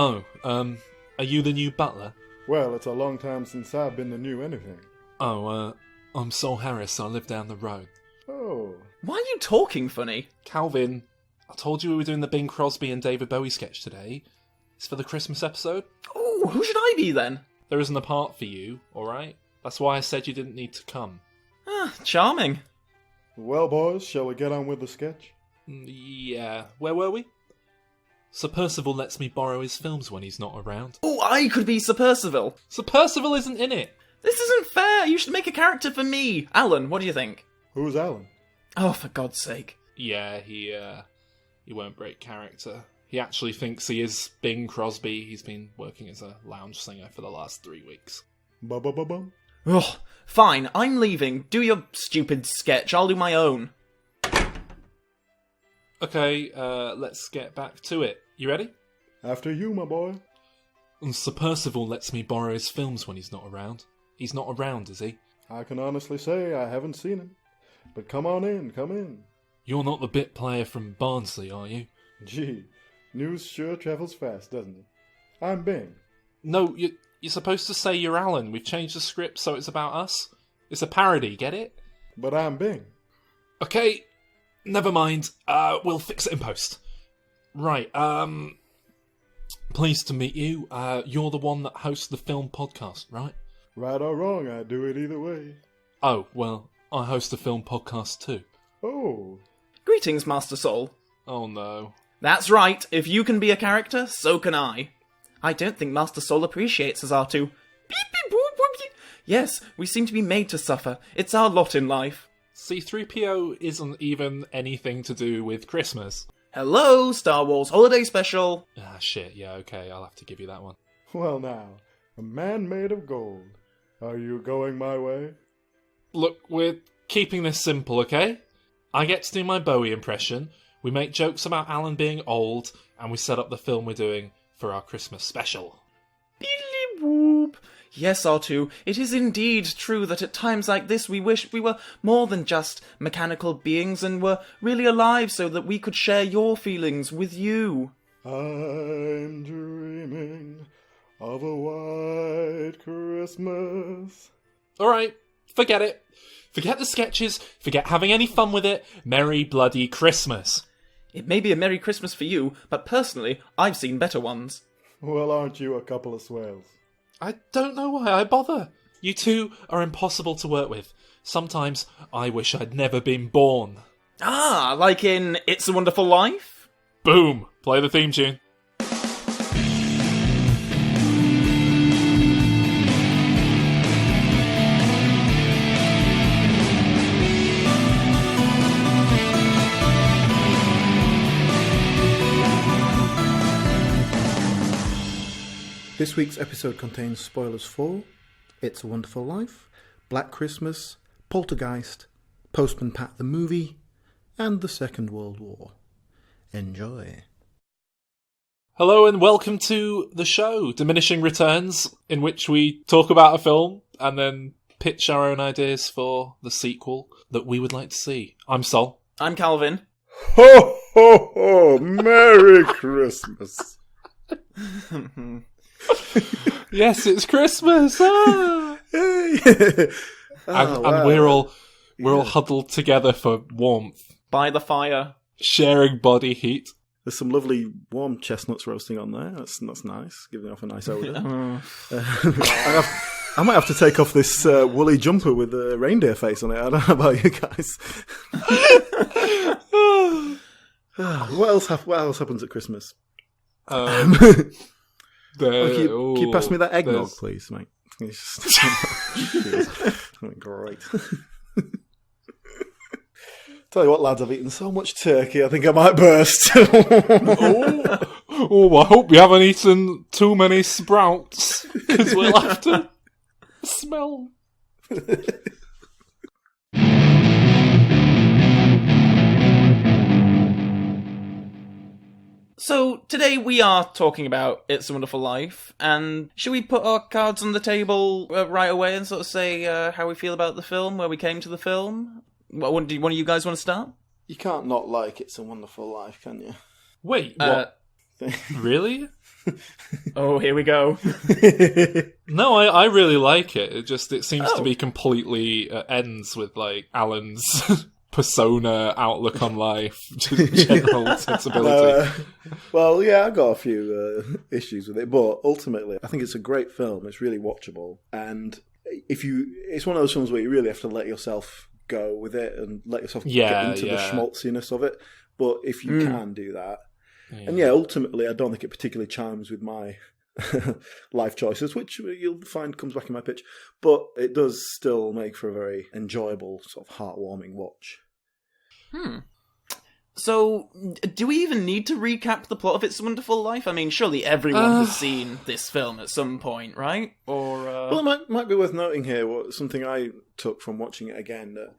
Oh, are you the new butler? Well, it's a long time since I've been the new anything. Oh, I'm Sol Harris, I live down the road. Oh. Why are you talking funny? Calvin, I told you we were doing the Bing Crosby and David Bowie sketch today. It's for the Christmas episode. Oh, who should I be then? There isn't a part for you, alright? That's why I said you didn't need to come. Ah, charming. Well, boys, shall we get on with the sketch? Yeah, where were we? Sir Percival lets me borrow his films when he's not around. Oh, I could be Sir Percival. Sir Percival isn't in it! This isn't fair. You should make a character for me. Alan, what do you think? Who's Alan? Oh, for God's sake. Yeah, he won't break character. He actually thinks he is Bing Crosby. He's been working as a lounge singer for the last 3 weeks. Ba-ba-ba-bum. Ugh, fine, I'm leaving. Do your stupid sketch. I'll do my own. Okay, let's get back to it. You ready? After you, my boy. Sir Percival lets me borrow his films when he's not around. He's not around, is he? I can honestly say I haven't seen him. But come on in, come in. You're not the bit player from Barnsley, are you? Gee, news sure travels fast, doesn't it? I'm Bing. No, you're supposed to say you're Alan. We've changed the script so it's about us. It's a parody, get it? But I'm Bing. Okay, never mind. We'll fix it in post. Right, pleased to meet you. You're the one that hosts the film podcast, right? Right or wrong, I do it either way. Oh, well, I host a film podcast too. Oh. Greetings, Master Soul. Oh no. That's right. If you can be a character, so can I. I don't think Master Soul appreciates us, R2. Beep, beep, boop, boop, beep. Yes, we seem to be made to suffer. It's our lot in life. C-3PO isn't even anything to do with Christmas. Hello, Star Wars Holiday Special. Ah, shit, yeah, okay, I'll have to give you that one. Well now, a man made of gold. Are you going my way? Look, we're keeping this simple, okay? I get to do my Bowie impression, we make jokes about Alan being old, and we set up the film we're doing for our Christmas special. Beedly whoop. Yes, R2, it is indeed true that at times like this we wish we were more than just mechanical beings and were really alive so that we could share your feelings with you. I'm dreaming of a white Christmas. Alright, forget it. Forget the sketches, forget having any fun with it. Merry bloody Christmas. It may be a Merry Christmas for you, but personally, I've seen better ones. Well, aren't you a couple of swells? I don't know why I bother. You two are impossible to work with. Sometimes I wish I'd never been born. Ah, like in It's a Wonderful Life? Boom! Play the theme tune. This week's episode contains spoilers for It's a Wonderful Life, Black Christmas, Poltergeist, Postman Pat the movie, and the Second World War. Enjoy. Hello and welcome to the show, Diminishing Returns, in which we talk about a film and then pitch our own ideas for the sequel that we would like to see. I'm Sol. I'm Calvin. Ho, ho, ho! Merry Christmas! Yes, it's Christmas! Ah! And we're all huddled together for warmth. By the fire. Sharing body heat. There's some lovely warm chestnuts roasting on there. That's nice, giving off a nice odour. I might have to take off this woolly jumper with a reindeer face on it. I don't know about you guys. What else happens at Christmas? Um, Can you pass me that eggnog, please, mate? Great. Tell you what, lads, I've eaten so much turkey, I think I might burst. I hope you haven't eaten too many sprouts, because we'll have to smell. So, today we are talking about It's a Wonderful Life, and should we put our cards on the table right away and sort of say how we feel about the film, where we came to the film? Do one of you guys want to start? You can't not like It's a Wonderful Life, can you? Wait, what? Really? Oh, here we go. No, I really like it. It seems to be completely ends with like Alan's persona, outlook on life, just general sensibility. Well, yeah, I got a few issues with it, but ultimately, I think it's a great film. It's really watchable, and it's one of those films where you really have to let yourself go with it and let yourself get into the schmaltziness of it. But if you can do that, and ultimately, I don't think it particularly chimes with my life choices, which you'll find comes back in my pitch, but it does still make for a very enjoyable, sort of heartwarming watch. So, do we even need to recap the plot of It's a Wonderful Life? I mean, surely everyone has seen this film at some point, right? Or well, it might be worth noting here something I took from watching it again, that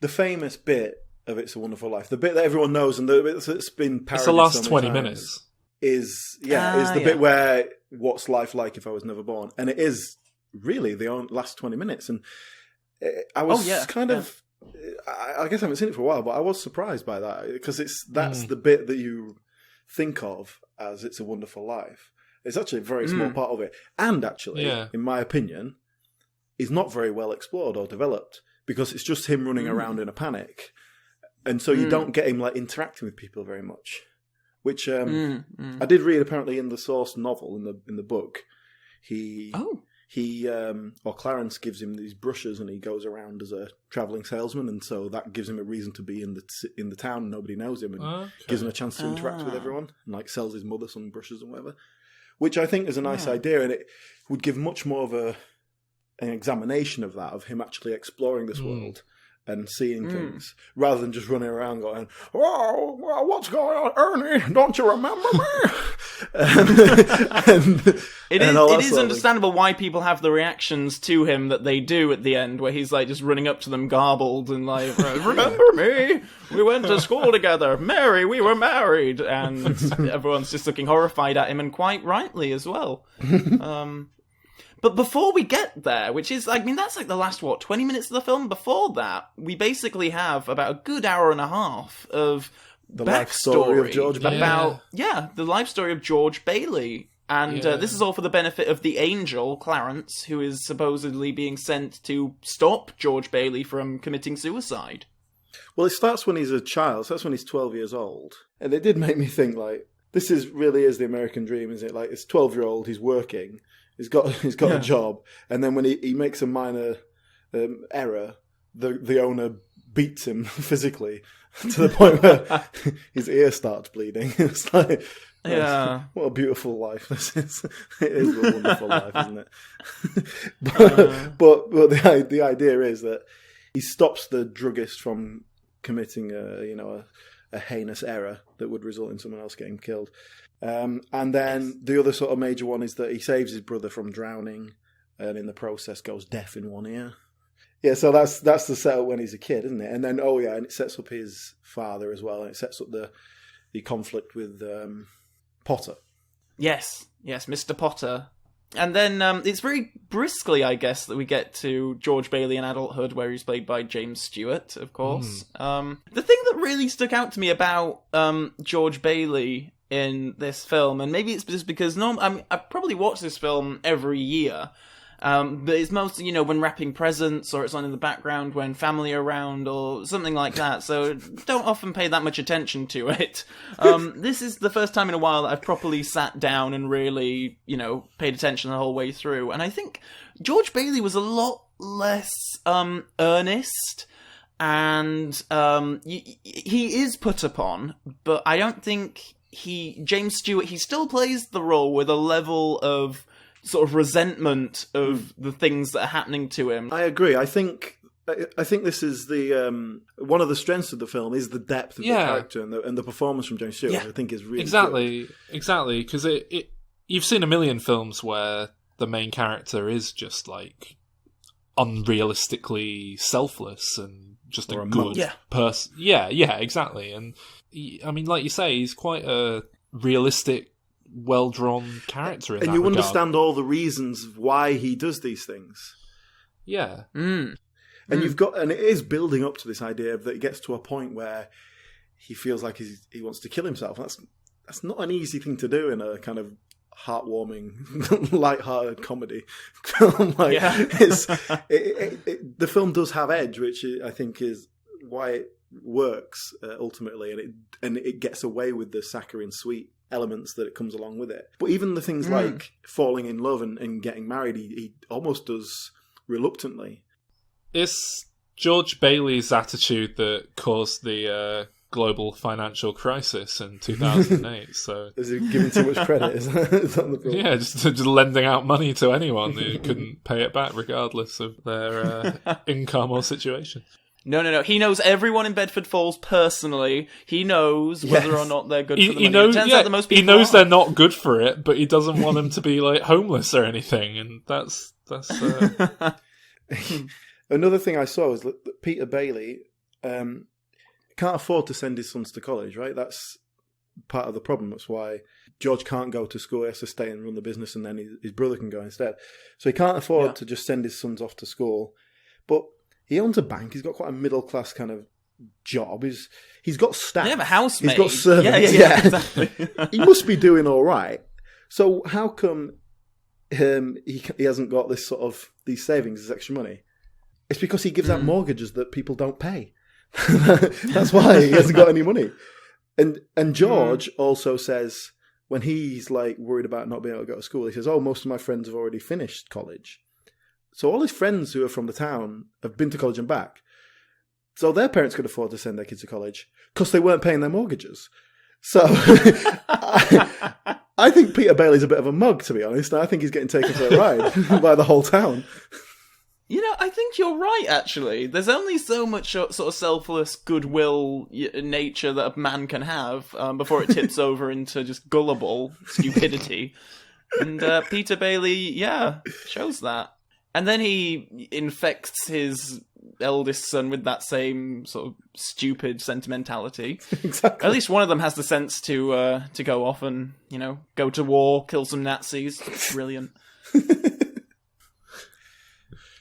the famous bit of It's a Wonderful Life, the bit that everyone knows and the bit that's been parodied it's the last so 20 times, minutes. Is the bit where what's life like if I was never born, and it is really the last 20 minutes, and I was I guess I haven't seen it for a while, but I was surprised by that, because that's the bit that you think of as It's a Wonderful Life. It's actually a very small part of it, and actually, in my opinion, is not very well explored or developed, because it's just him running around in a panic, and so you don't get him like interacting with people very much. Which I did read apparently in the source novel in the book. Or Clarence gives him these brushes, and he goes around as a travelling salesman, and so that gives him a reason to be in the town, and nobody knows him, and gives him a chance to interact with everyone, and like sells his mother some brushes and whatever. Which I think is a nice idea, and it would give much more of an examination of that, of him actually exploring this world and seeing things, rather than just running around going, "Oh, well, what's going on, Ernie? Don't you remember me?" It is understandable why people have the reactions to him that they do at the end, where he's like just running up to them garbled and like, "Remember me? We went to school together. Mary, we were married," and everyone's just looking horrified at him, and quite rightly as well. But before we get there, which is, I mean, that's like the last, 20 minutes of the film? Before that, we basically have about a good hour and a half of the life story of George Bailey. The life story of George Bailey. And this is all for the benefit of the angel, Clarence, who is supposedly being sent to stop George Bailey from committing suicide. Well, it starts when he's a child. It starts when he's 12 years old. And it did make me think, like, this really is the American dream, isn't it? Like, it's 12-year-old, he's working. He's got a job, and then when he makes a minor error, the owner beats him physically to the point where his ear starts bleeding. It's like, what a beautiful life this is. It is a wonderful life, isn't it? but the idea is that he stops the druggist from committing a heinous error that would result in someone else getting killed. And then the other sort of major one is that he saves his brother from drowning, and in the process goes deaf in one ear. Yeah, so that's the setup when he's a kid, isn't it? And then and it sets up his father as well, and it sets up the conflict with Potter. Yes, Mr. Potter. And then it's very briskly, I guess, that we get to George Bailey in adulthood, where he's played by James Stewart, of course. The thing that really stuck out to me about George Bailey in this film, and maybe it's just because I probably watch this film every year, but it's mostly, when wrapping presents, or it's on in the background when family are around, or something like that, so don't often pay that much attention to it. This is the first time in a while that I've properly sat down and really, paid attention the whole way through, and I think George Bailey was a lot less earnest, and he is put upon, but I don't think James Stewart, he still plays the role with a level of sort of resentment of the things that are happening to him. I agree. I think this is the one of the strengths of the film is the depth of the character and the performance from James Stewart. Yeah. I think is really good. Exactly. Because you've seen a million films where the main character is just like unrealistically selfless and just a good person. Yeah, exactly. And I mean, like you say, he's quite a realistic, well-drawn character in that regard. And you understand all the reasons why he does these things. Yeah. And and it is building up to this idea that he gets to a point where he feels like he wants to kill himself. That's not an easy thing to do in a kind of heartwarming, light-hearted comedy. Like, the film does have edge, which I think is why it works ultimately, and it gets away with the saccharine sweet elements that it comes along with it. But even the things like falling in love and getting married, he almost does reluctantly. It's George Bailey's attitude that caused the global financial crisis in 2008. So is he giving too much credit? Is that the problem? Yeah, just lending out money to anyone who couldn't pay it back, regardless of their income or situation. No. He knows everyone in Bedford Falls personally. He knows whether or not they're good for the money. Knows, it turns out that most people he knows are. they're not good for it, but he doesn't want them to be like homeless or anything, and that's. Another thing I saw is that Peter Bailey can't afford to send his sons to college, right? That's part of the problem. That's why George can't go to school. He has to stay and run the business, and then his brother can go instead. So he can't afford to just send his sons off to school. But he owns a bank. He's got quite a middle-class kind of job. He's got staff. They have a housemaid. He's got servants. Yeah, exactly. He must be doing all right. So how come he hasn't got this sort of these savings, this extra money? It's because he gives out mortgages that people don't pay. That's why he hasn't got any money. And George also says, when he's like worried about not being able to go to school, he says, "Oh, most of my friends have already finished college." So all his friends who are from the town have been to college and back. So their parents could afford to send their kids to college because they weren't paying their mortgages. So I think Peter Bailey's a bit of a mug, to be honest. I think he's getting taken for a ride by the whole town. You know, I think you're right, actually. There's only so much sort of selfless goodwill nature that a man can have before it tips over into just gullible stupidity. And Peter Bailey, shows that. And then he infects his eldest son with that same sort of stupid sentimentality. Exactly. At least one of them has the sense to go off and, go to war, kill some Nazis. Brilliant.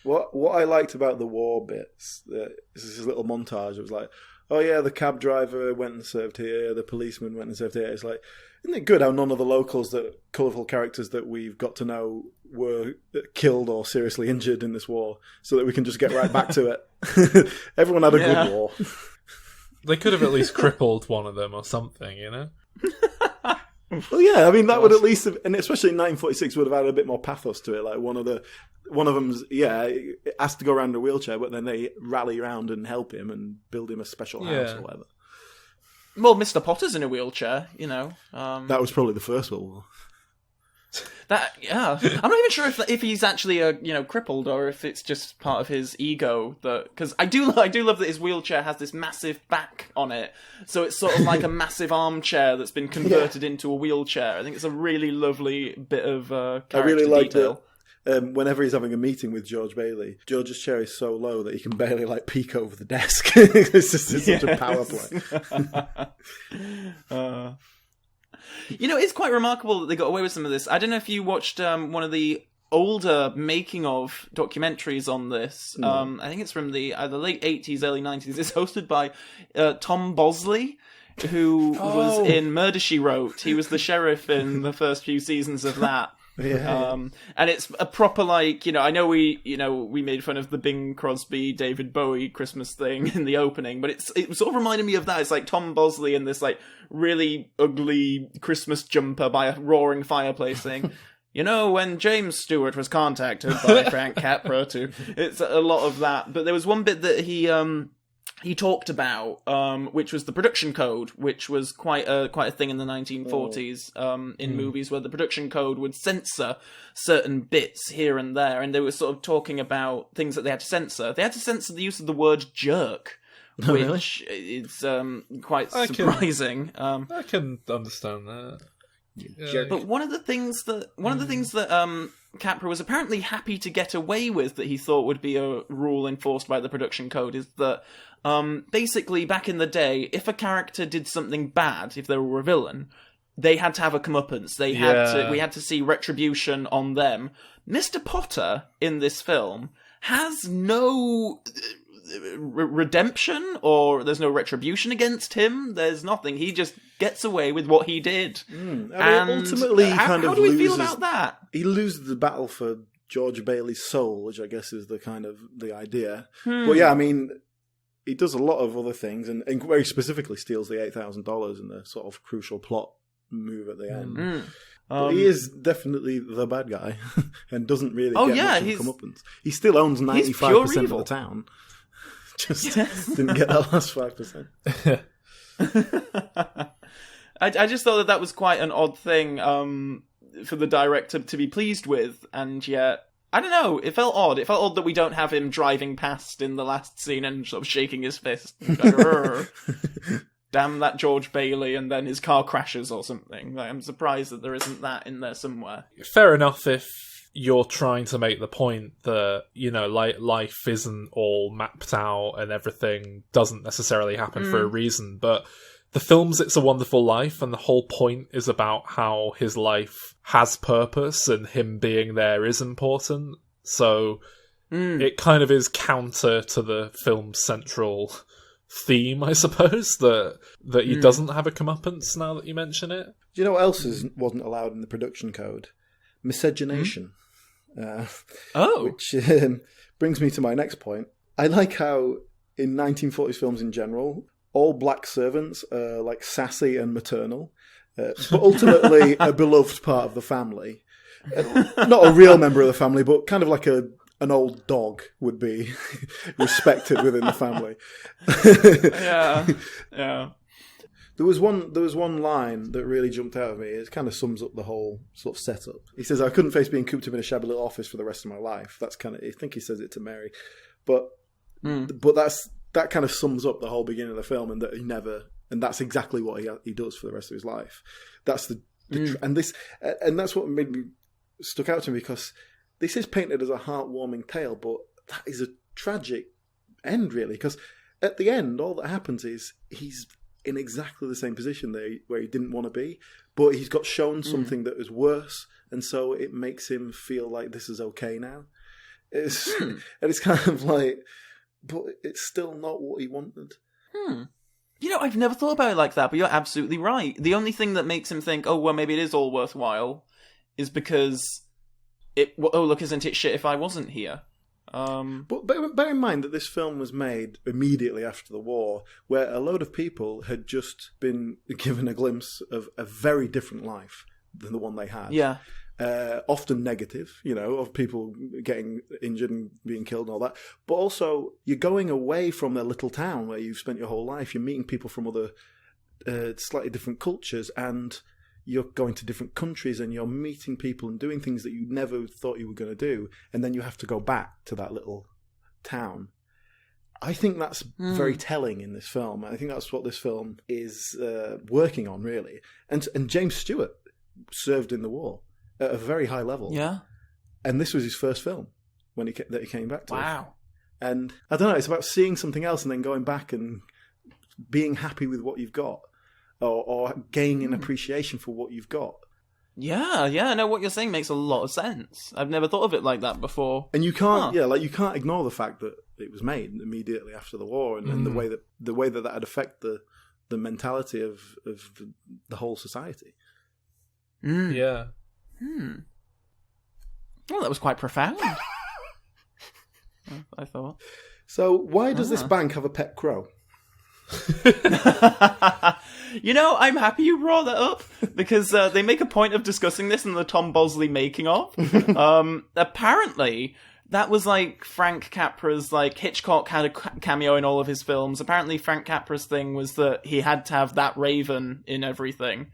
What I liked about the war bits, this is a little montage. It was like, oh yeah, the cab driver went and served here, the policeman went and served here. It's like, isn't it good how none of the locals, that colourful characters that we've got to know, were killed or seriously injured in this war, so that we can just get right back to it. Everyone had a good war. They could have at least crippled one of them or something, Well, yeah, I mean, that would at least have, and especially in 1946, would have had a bit more pathos to it. Like one of them's, has to go around in a wheelchair, but then they rally around and help him and build him a special house or whatever. Well, Mr. Potter's in a wheelchair, That was probably the First World War. I'm not even sure if he's actually crippled or if it's just part of his ego. Because I do love that his wheelchair has this massive back on it, so it's sort of like a massive armchair that's been converted into a wheelchair. I think it's a really lovely bit of character I really like detail. Whenever he's having a meeting with George Bailey, George's chair is so low that he can barely peek over the desk. It's such a power play. It's quite remarkable that they got away with some of this. I don't know if you watched one of the older making of documentaries on this. I think it's from the late 80s, early 90s. It's hosted by Tom Bosley, who was in Murder, She Wrote. He was the sheriff in the first few seasons of that. And it's a proper I know we made fun of the Bing Crosby, David Bowie Christmas thing in the opening, but it sort of reminded me of that. It's like Tom Bosley in this really ugly Christmas jumper by a roaring fireplace saying, when James Stewart was contacted by Frank Capra it's a lot of that. But there was one bit that he talked about, which was the production code, which was quite a thing in the 1940s in movies, where the production code would censor certain bits here and there, and they were sort of talking about things that they had to censor. They had to censor the use of the word jerk, which is quite surprising. I can understand that. But one of the things that Capra was apparently happy to get away with, that he thought would be a rule enforced by the production code, is that basically back in the day, if a character did something bad, if they were a villain, they had to have a comeuppance. We had to see retribution on them. Mr. Potter in this film has no redemption, or there's no retribution against him. There's nothing. He just gets away with what he did. And ultimately, how do we feel about that? He loses the battle for George Bailey's soul, which I guess is the kind of the idea. But yeah, I mean, he does a lot of other things, and very specifically steals the $8,000 in the sort of crucial plot move at the end. But he is definitely the bad guy, and doesn't really get much of a comeuppance. He still owns 95% of the town. Just didn't get that last 5%. I just thought that was quite an odd thing for the director to be pleased with, and yet, I don't know, it felt odd. It felt odd that we don't have him driving past in the last scene and sort of shaking his fist. Like, damn that George Bailey, and then his car crashes or something. Like, I'm surprised that there isn't that in there somewhere. Fair enough if you're trying to make the point that, you know, like, life isn't all mapped out and everything doesn't necessarily happen for a reason, but the film's It's a Wonderful Life, and the whole point is about how his life has purpose and him being there is important. So it kind of is counter to the film's central theme, I suppose, that he doesn't have a comeuppance now that you mention it. Do you know what else wasn't allowed in the production code? Miscegenation. Which brings me to my next point. I like how in 1940s films in general, all black servants are like sassy and maternal, but ultimately a beloved part of the family. Not a real member of the family, but kind of like an old dog would be respected within the family. Yeah. There was one line that really jumped out at me. It kind of sums up the whole sort of setup. He says, "I couldn't face being cooped up in a shabby little office for the rest of my life." That's kind of, I think he says it to Mary, but that kind of sums up the whole beginning of the film, and that and that's exactly what he does for the rest of his life. That's and that's what made me stuck out to me, because this is painted as a heartwarming tale, but that is a tragic end, really, because at the end, all that happens is he's in exactly the same position where he didn't want to be, but he's got shown something that is worse, and so it makes him feel like this is okay now. And it's kind of like, but it's still not what he wanted. You know, I've never thought about it like that, but you're absolutely right. The only thing that makes him think, oh, well, maybe it is all worthwhile, is because look, isn't it shit if I wasn't here? But bear in mind that this film was made immediately after the war, where a load of people had just been given a glimpse of a very different life than the one they had. Yeah. Often negative, you know, of people getting injured and being killed and all that. But also, you're going away from their little town where you've spent your whole life. You're meeting people from other slightly different cultures, and you're going to different countries, and you're meeting people and doing things that you never thought you were going to do, and then you have to go back to that little town. I think that's very telling in this film. I think that's what this film is working on, really. And James Stewart served in the war at a very high level. Yeah. And this was his first film that he came back to. Wow. And I don't know, it's about seeing something else and then going back and being happy with what you've got, or gaining an appreciation for what you've got. Yeah, no, what you're saying makes a lot of sense. I've never thought of it like that before. And you can't, you can't ignore the fact that it was made immediately after the war, and the way that had affected the mentality of the whole society. Yeah. Well, that was quite profound. I thought. So, why does this bank have a pet crow? You know, I'm happy you brought that up, because they make a point of discussing this in the Tom Bosley making of. Apparently, that was like Frank Capra's, like, Hitchcock had a cameo in all of his films. Apparently, Frank Capra's thing was that he had to have that raven in everything.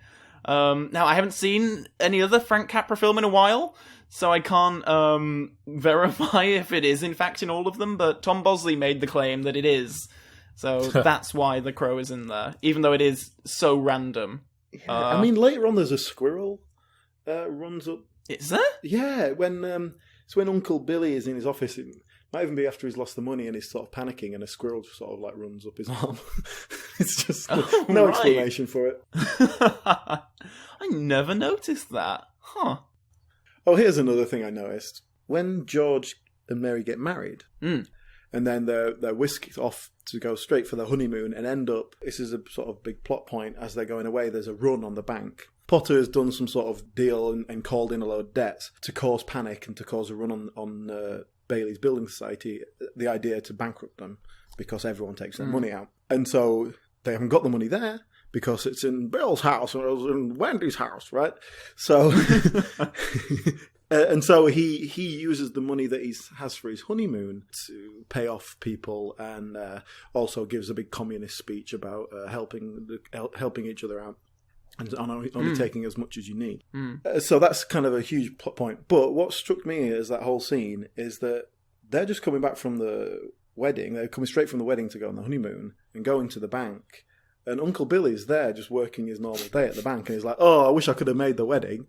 Now, I haven't seen any other Frank Capra film in a while, so I can't verify if it is in fact in all of them, but Tom Bosley made the claim that it is. So that's why the crow is in there, even though it is so random. Yeah, I mean, later on there's a squirrel runs up. Is there? Yeah, when Uncle Billy is in his office, it might even be after he's lost the money and he's sort of panicking, and a squirrel just sort of like runs up his arm. It's just no explanation for it. I never noticed that. Huh. Oh, here's another thing I noticed. When George and Mary get married, and then they're whisked off to go straight for the honeymoon and end up, this is a sort of big plot point, as they're going away, there's a run on the bank. Potter has done some sort of deal and called in a load of debts to cause panic and to cause a run on Bailey's Building Society, the idea to bankrupt them because everyone takes their money out. And so they haven't got the money there because it's in Bill's house and it was in Wendy's house, right? So... and so he uses the money that he has for his honeymoon to pay off people, and also gives a big communist speech about helping each other out and only taking as much as you need. So that's kind of a huge plot point. But what struck me is that whole scene is that they're just coming back from the wedding. They're coming straight from the wedding to go on the honeymoon and going to the bank. And Uncle Billy's there just working his normal day at the bank, and he's like, "Oh, I wish I could have made the wedding."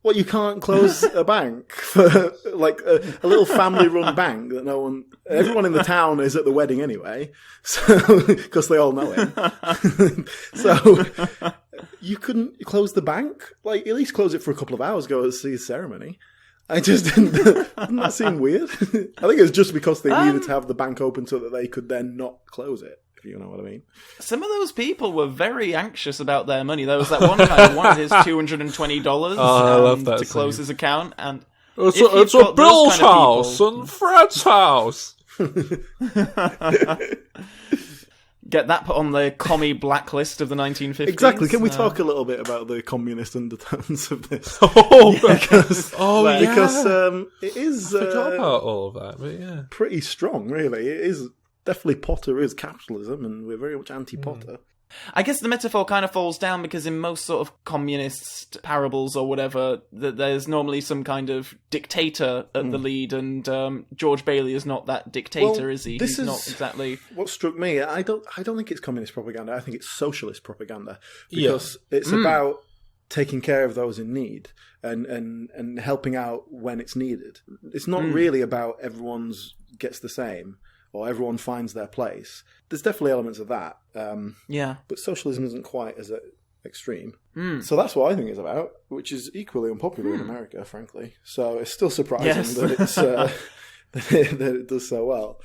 Well, you can't close a bank for like a little family-run bank that everyone in the town is at the wedding anyway, so because they all know him. So you couldn't close the bank? Like, at least close it for a couple of hours, go and see his ceremony. I just didn't that seem weird? I think it was just because they needed to have the bank open so that they could then not close it. You know what I mean? Some of those people were very anxious about their money. There was that one guy who wanted his $220 to close his account, and it's a Bill's house and Fred's house. Get that put on the commie blacklist of the 1950s. Exactly. Can we talk a little bit about the communist undertones of this? Because it is. I forgot about all of that, but yeah, pretty strong, really. It is. Definitely Potter is capitalism, and we're very much anti-Potter. I guess the metaphor kind of falls down because in most sort of communist parables or whatever, there's normally some kind of dictator at the lead, and George Bailey is not that dictator, is he? He's not exactly. What struck me, I don't think it's communist propaganda. I think it's socialist propaganda, because it's about taking care of those in need and helping out when it's needed. It's not really about everyone's gets the same, or everyone finds their place. There's definitely elements of that. But socialism isn't quite as extreme. So that's what I think it's about, which is equally unpopular in America, frankly. So it's still surprising that it's that it does so well.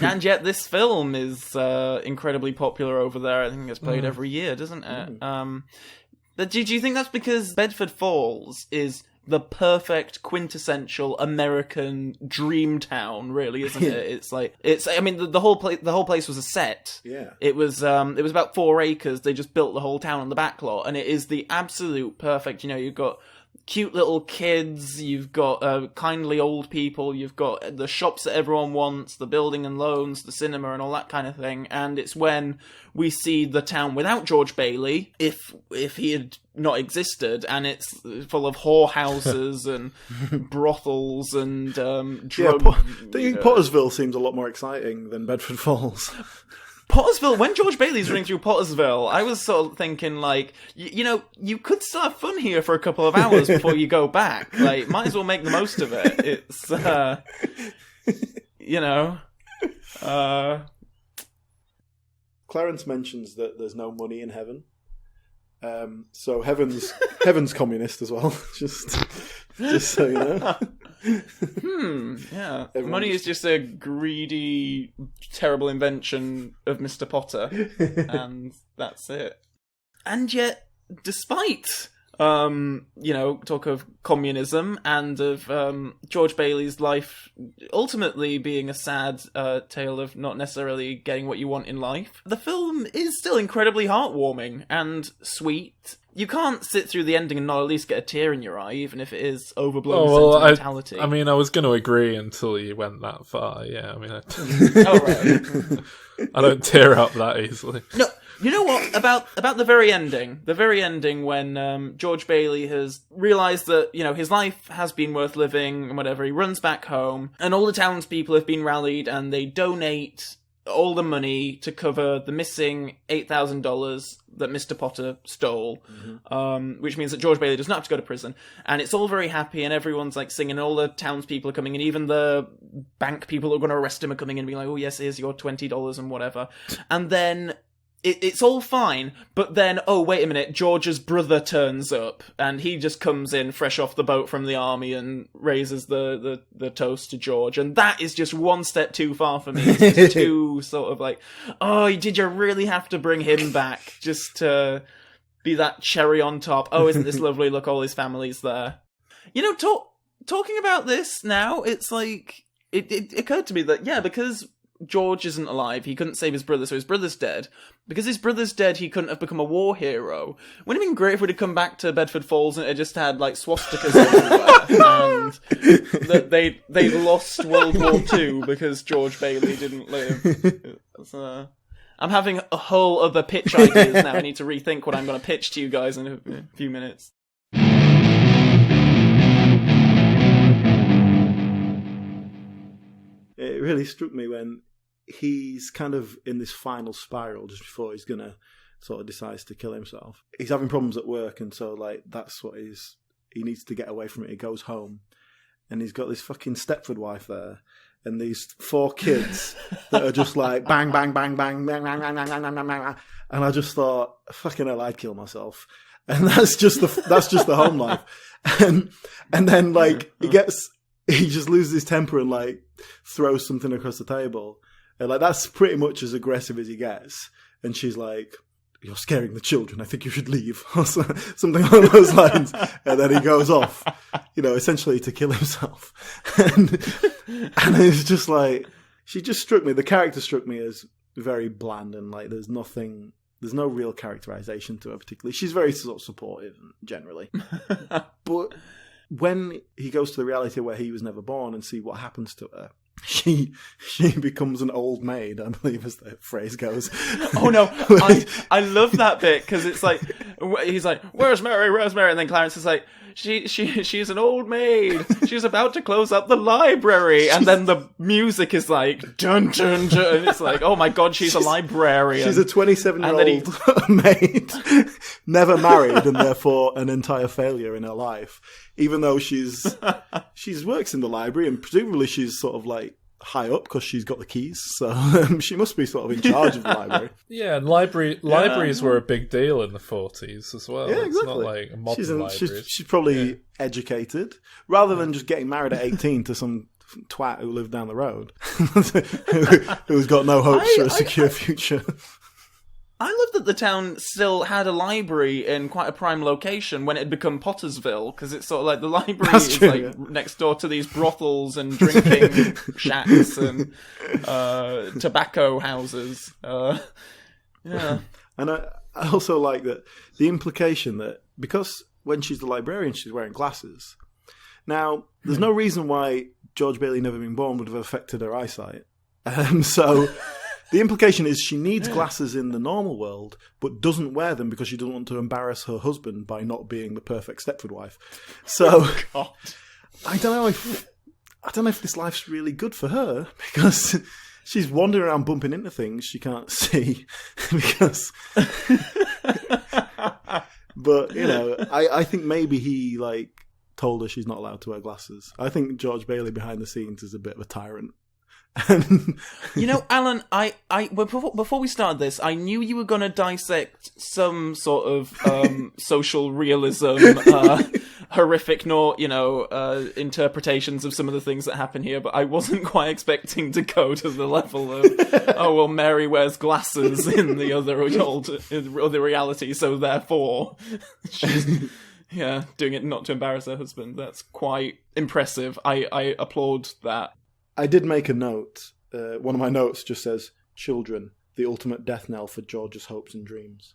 And yet this film is incredibly popular over there. I think it's played every year, doesn't it? Do you think that's because Bedford Falls is the perfect quintessential American dream town, really, isn't it? I mean, the whole place was a set. Yeah. It was about 4 acres. They just built the whole town on the back lot, and it is the absolute perfect. You know, you've got cute little kids, you've got kindly old people, you've got the shops that everyone wants, the building and loans, the cinema, and all that kind of thing. And it's when we see the town without George Bailey, if he had not existed, and it's full of whorehouses and brothels and drug. Pottersville seems a lot more exciting than Bedford Falls. Pottersville, when George Bailey's running through Pottersville, I was sort of thinking, like, you know, you could still have fun here for a couple of hours before you go back. Like, might as well make the most of it. It's, you know. Clarence mentions that there's no money in heaven. So heaven's communist as well. Just so you know. Yeah. Money is just a greedy, terrible invention of Mr. Potter, and that's it. And yet, despite talk of communism and of George Bailey's life ultimately being a sad tale of not necessarily getting what you want in life, the film is still incredibly heartwarming and sweet. You can't sit through the ending and not at least get a tear in your eye, even if it is overblown sentimentality. I mean, I was going to agree until you went that far. Yeah, I mean, I don't tear up that easily. No, you know what about the very ending? The very ending when George Bailey has realised that his life has been worth living and whatever. He runs back home, and all the townspeople have been rallied, and they donate all the money to cover the missing $8,000 that Mr. Potter stole, which means that George Bailey does not have to go to prison. And it's all very happy, and everyone's like singing, and all the townspeople are coming in, even the bank people who are going to arrest him are coming in and being like, oh yes, here's your $20 and whatever. And then it's all fine, but then, oh, wait a minute, George's brother turns up, and he just comes in fresh off the boat from the army and raises the toast to George, and that is just one step too far for me. It's just too sort of like, oh, did you really have to bring him back just to be that cherry on top? Oh, isn't this lovely? Look, all his family's there. You know, talking about this now, it's like, it occurred to me that, yeah, because George isn't alive, he couldn't save his brother, so his brother's dead. Because his brother's dead, he couldn't have become a war hero. Wouldn't it have been great if we'd have come back to Bedford Falls and it just had, like, swastikas everywhere, and they lost World War II because George Bailey didn't live. I'm having a whole other pitch ideas now. I need to rethink what I'm going to pitch to you guys in a few minutes. It really struck me when he's kind of in this final spiral just before he's going to sort of decides to kill himself. He's having problems at work, and so like that's what he needs to get away from it. He goes home, and he's got this fucking Stepford wife there, and these 4 kids that are just like bang, bang, bang, bang, bang, bang, bang, bang, bang, bang, bang, bang. And I just thought, fucking hell, I'd kill myself. And that's just the home life. And then like he just loses his temper and like throws something across the table. And like that's pretty much as aggressive as he gets. And she's like, "You're scaring the children. I think you should leave." Or something along those lines. And then he goes off, essentially to kill himself. And it's just like, she just struck me. The character struck me as very bland and like there's no real characterization to her particularly. She's very sort of supportive generally. But when he goes to the reality where he was never born and see what happens to her, she becomes an old maid, I believe, as the phrase goes. Oh no, I love that bit because it's like he's like, "Where's Mary? Where's Mary?" And then Clarence is like, "She's an old maid. She's about to close up the library." And then the music is like dun dun dun, and it's like, oh my god, she's a librarian. She's a 27-year-old maid, never married, and therefore an entire failure in her life. Even though she's works in the library, and presumably she's sort of like high up because she's got the keys, so she must be sort of in charge of the library. Yeah, and libraries were a big deal in the 40s as well. Yeah, exactly. It's not like a modern library. She's probably educated, rather than just getting married at 18 to some twat who lived down the road, who's got no hopes for a secure future. I love that the town still had a library in quite a prime location when it had become Pottersville, because it's sort of like the library is true, like next door to these brothels and drinking shacks and tobacco houses. Yeah. And I also like that the implication that because when she's the librarian she's wearing glasses. Now, there's no reason why George Bailey never been born would have affected her eyesight. So the implication is she needs glasses in the normal world, but doesn't wear them because she doesn't want to embarrass her husband by not being the perfect Stepford wife. So I don't know if this life's really good for her, because she's wandering around bumping into things she can't see. Because, but I think maybe he like told her she's not allowed to wear glasses. I think George Bailey behind the scenes is a bit of a tyrant. Alan, before we started this, I knew you were going to dissect some sort of social realism, horrific, interpretations of some of the things that happen here, but I wasn't quite expecting to go to the level of, Mary wears glasses in the other reality, so therefore she's doing it not to embarrass her husband. That's quite impressive. I applaud that. I did make a note. One of my notes just says, "Children, the ultimate death knell for George's hopes and dreams."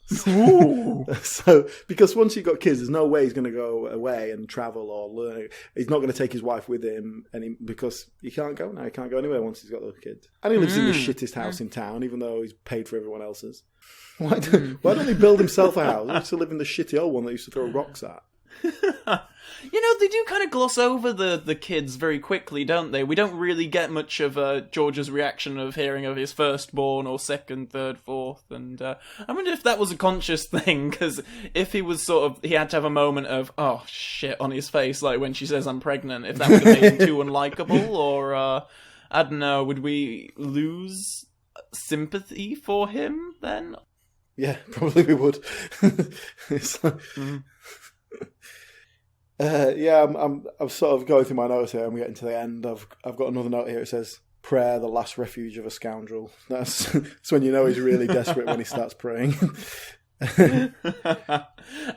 So, because once you've got kids, there's no way he's going to go away and travel or learn. He's not going to take his wife with him because he can't go now. He can't go anywhere once he's got those kids. And he lives in the shittest house in town, even though he's paid for everyone else's. Why don't he build himself a house? He used to live in the shitty old one that he used to throw rocks at. They do kind of gloss over the kids very quickly, don't they? We don't really get much of George's reaction of hearing of his firstborn or second, third, fourth, and I wonder if that was a conscious thing, because if he was he had to have a moment of, oh shit, on his face, like when she says I'm pregnant, if that would have made him too unlikable, or, I don't know, would we lose sympathy for him then? Yeah, probably we would. It's like, yeah, I'm sort of going through my notes here. I'm getting to the end. I've got another note here. It says, "Prayer, the last refuge of a scoundrel." That's when you know he's really desperate, when he starts praying.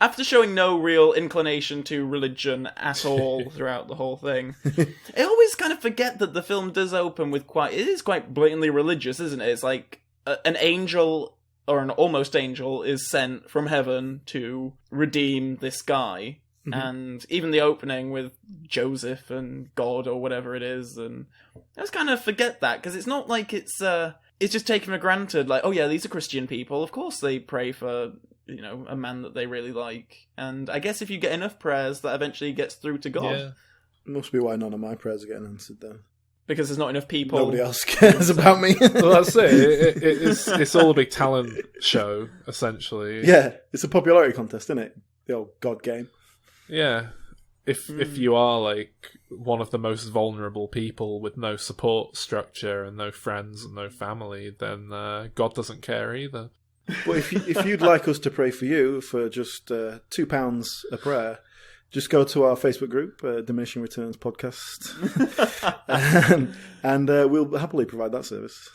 After showing no real inclination to religion at all throughout the whole thing, I always kind of forget that the film does open with it is quite blatantly religious, isn't it? It's like an angel, or an almost angel, is sent from heaven to redeem this guy. Mm-hmm. And even the opening with Joseph and God or whatever it is, and I just kind of forget that, because it's not like it's just taken for granted, like, oh yeah, these are Christian people, of course they pray for, a man that they really like. And I guess if you get enough prayers, that eventually gets through to God. Yeah. Must be why none of my prayers are getting answered then. Because there's not enough people. Nobody else cares about me. Well, that's it. It's all a big talent show, essentially. Yeah, it's a popularity contest, isn't it? The old God game. Yeah. If you are like one of the most vulnerable people with no support structure and no friends and no family, then God doesn't care either. But if you'd like us to pray for you for just £2 a prayer, just go to our Facebook group, Diminishing Returns Podcast, and we'll happily provide that service.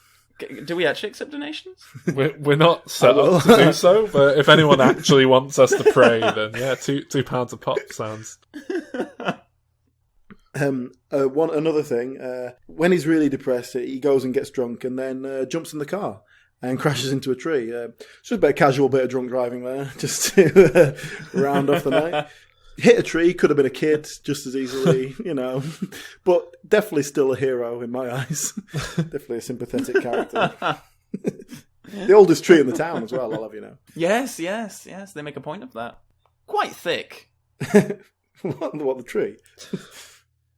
Do we actually accept donations? We're not set up to do so, but if anyone actually wants us to pray, then yeah, £2 a pop sounds. Another thing, when he's really depressed, he goes and gets drunk and then jumps in the car and crashes into a tree. Just a bit of drunk driving there, just to round off the night. Hit a tree, could have been a kid just as easily, but definitely still a hero in my eyes. Definitely a sympathetic character. The oldest tree in the town as well, I'll have you know. Yes, they make a point of that. Quite thick. What, the tree?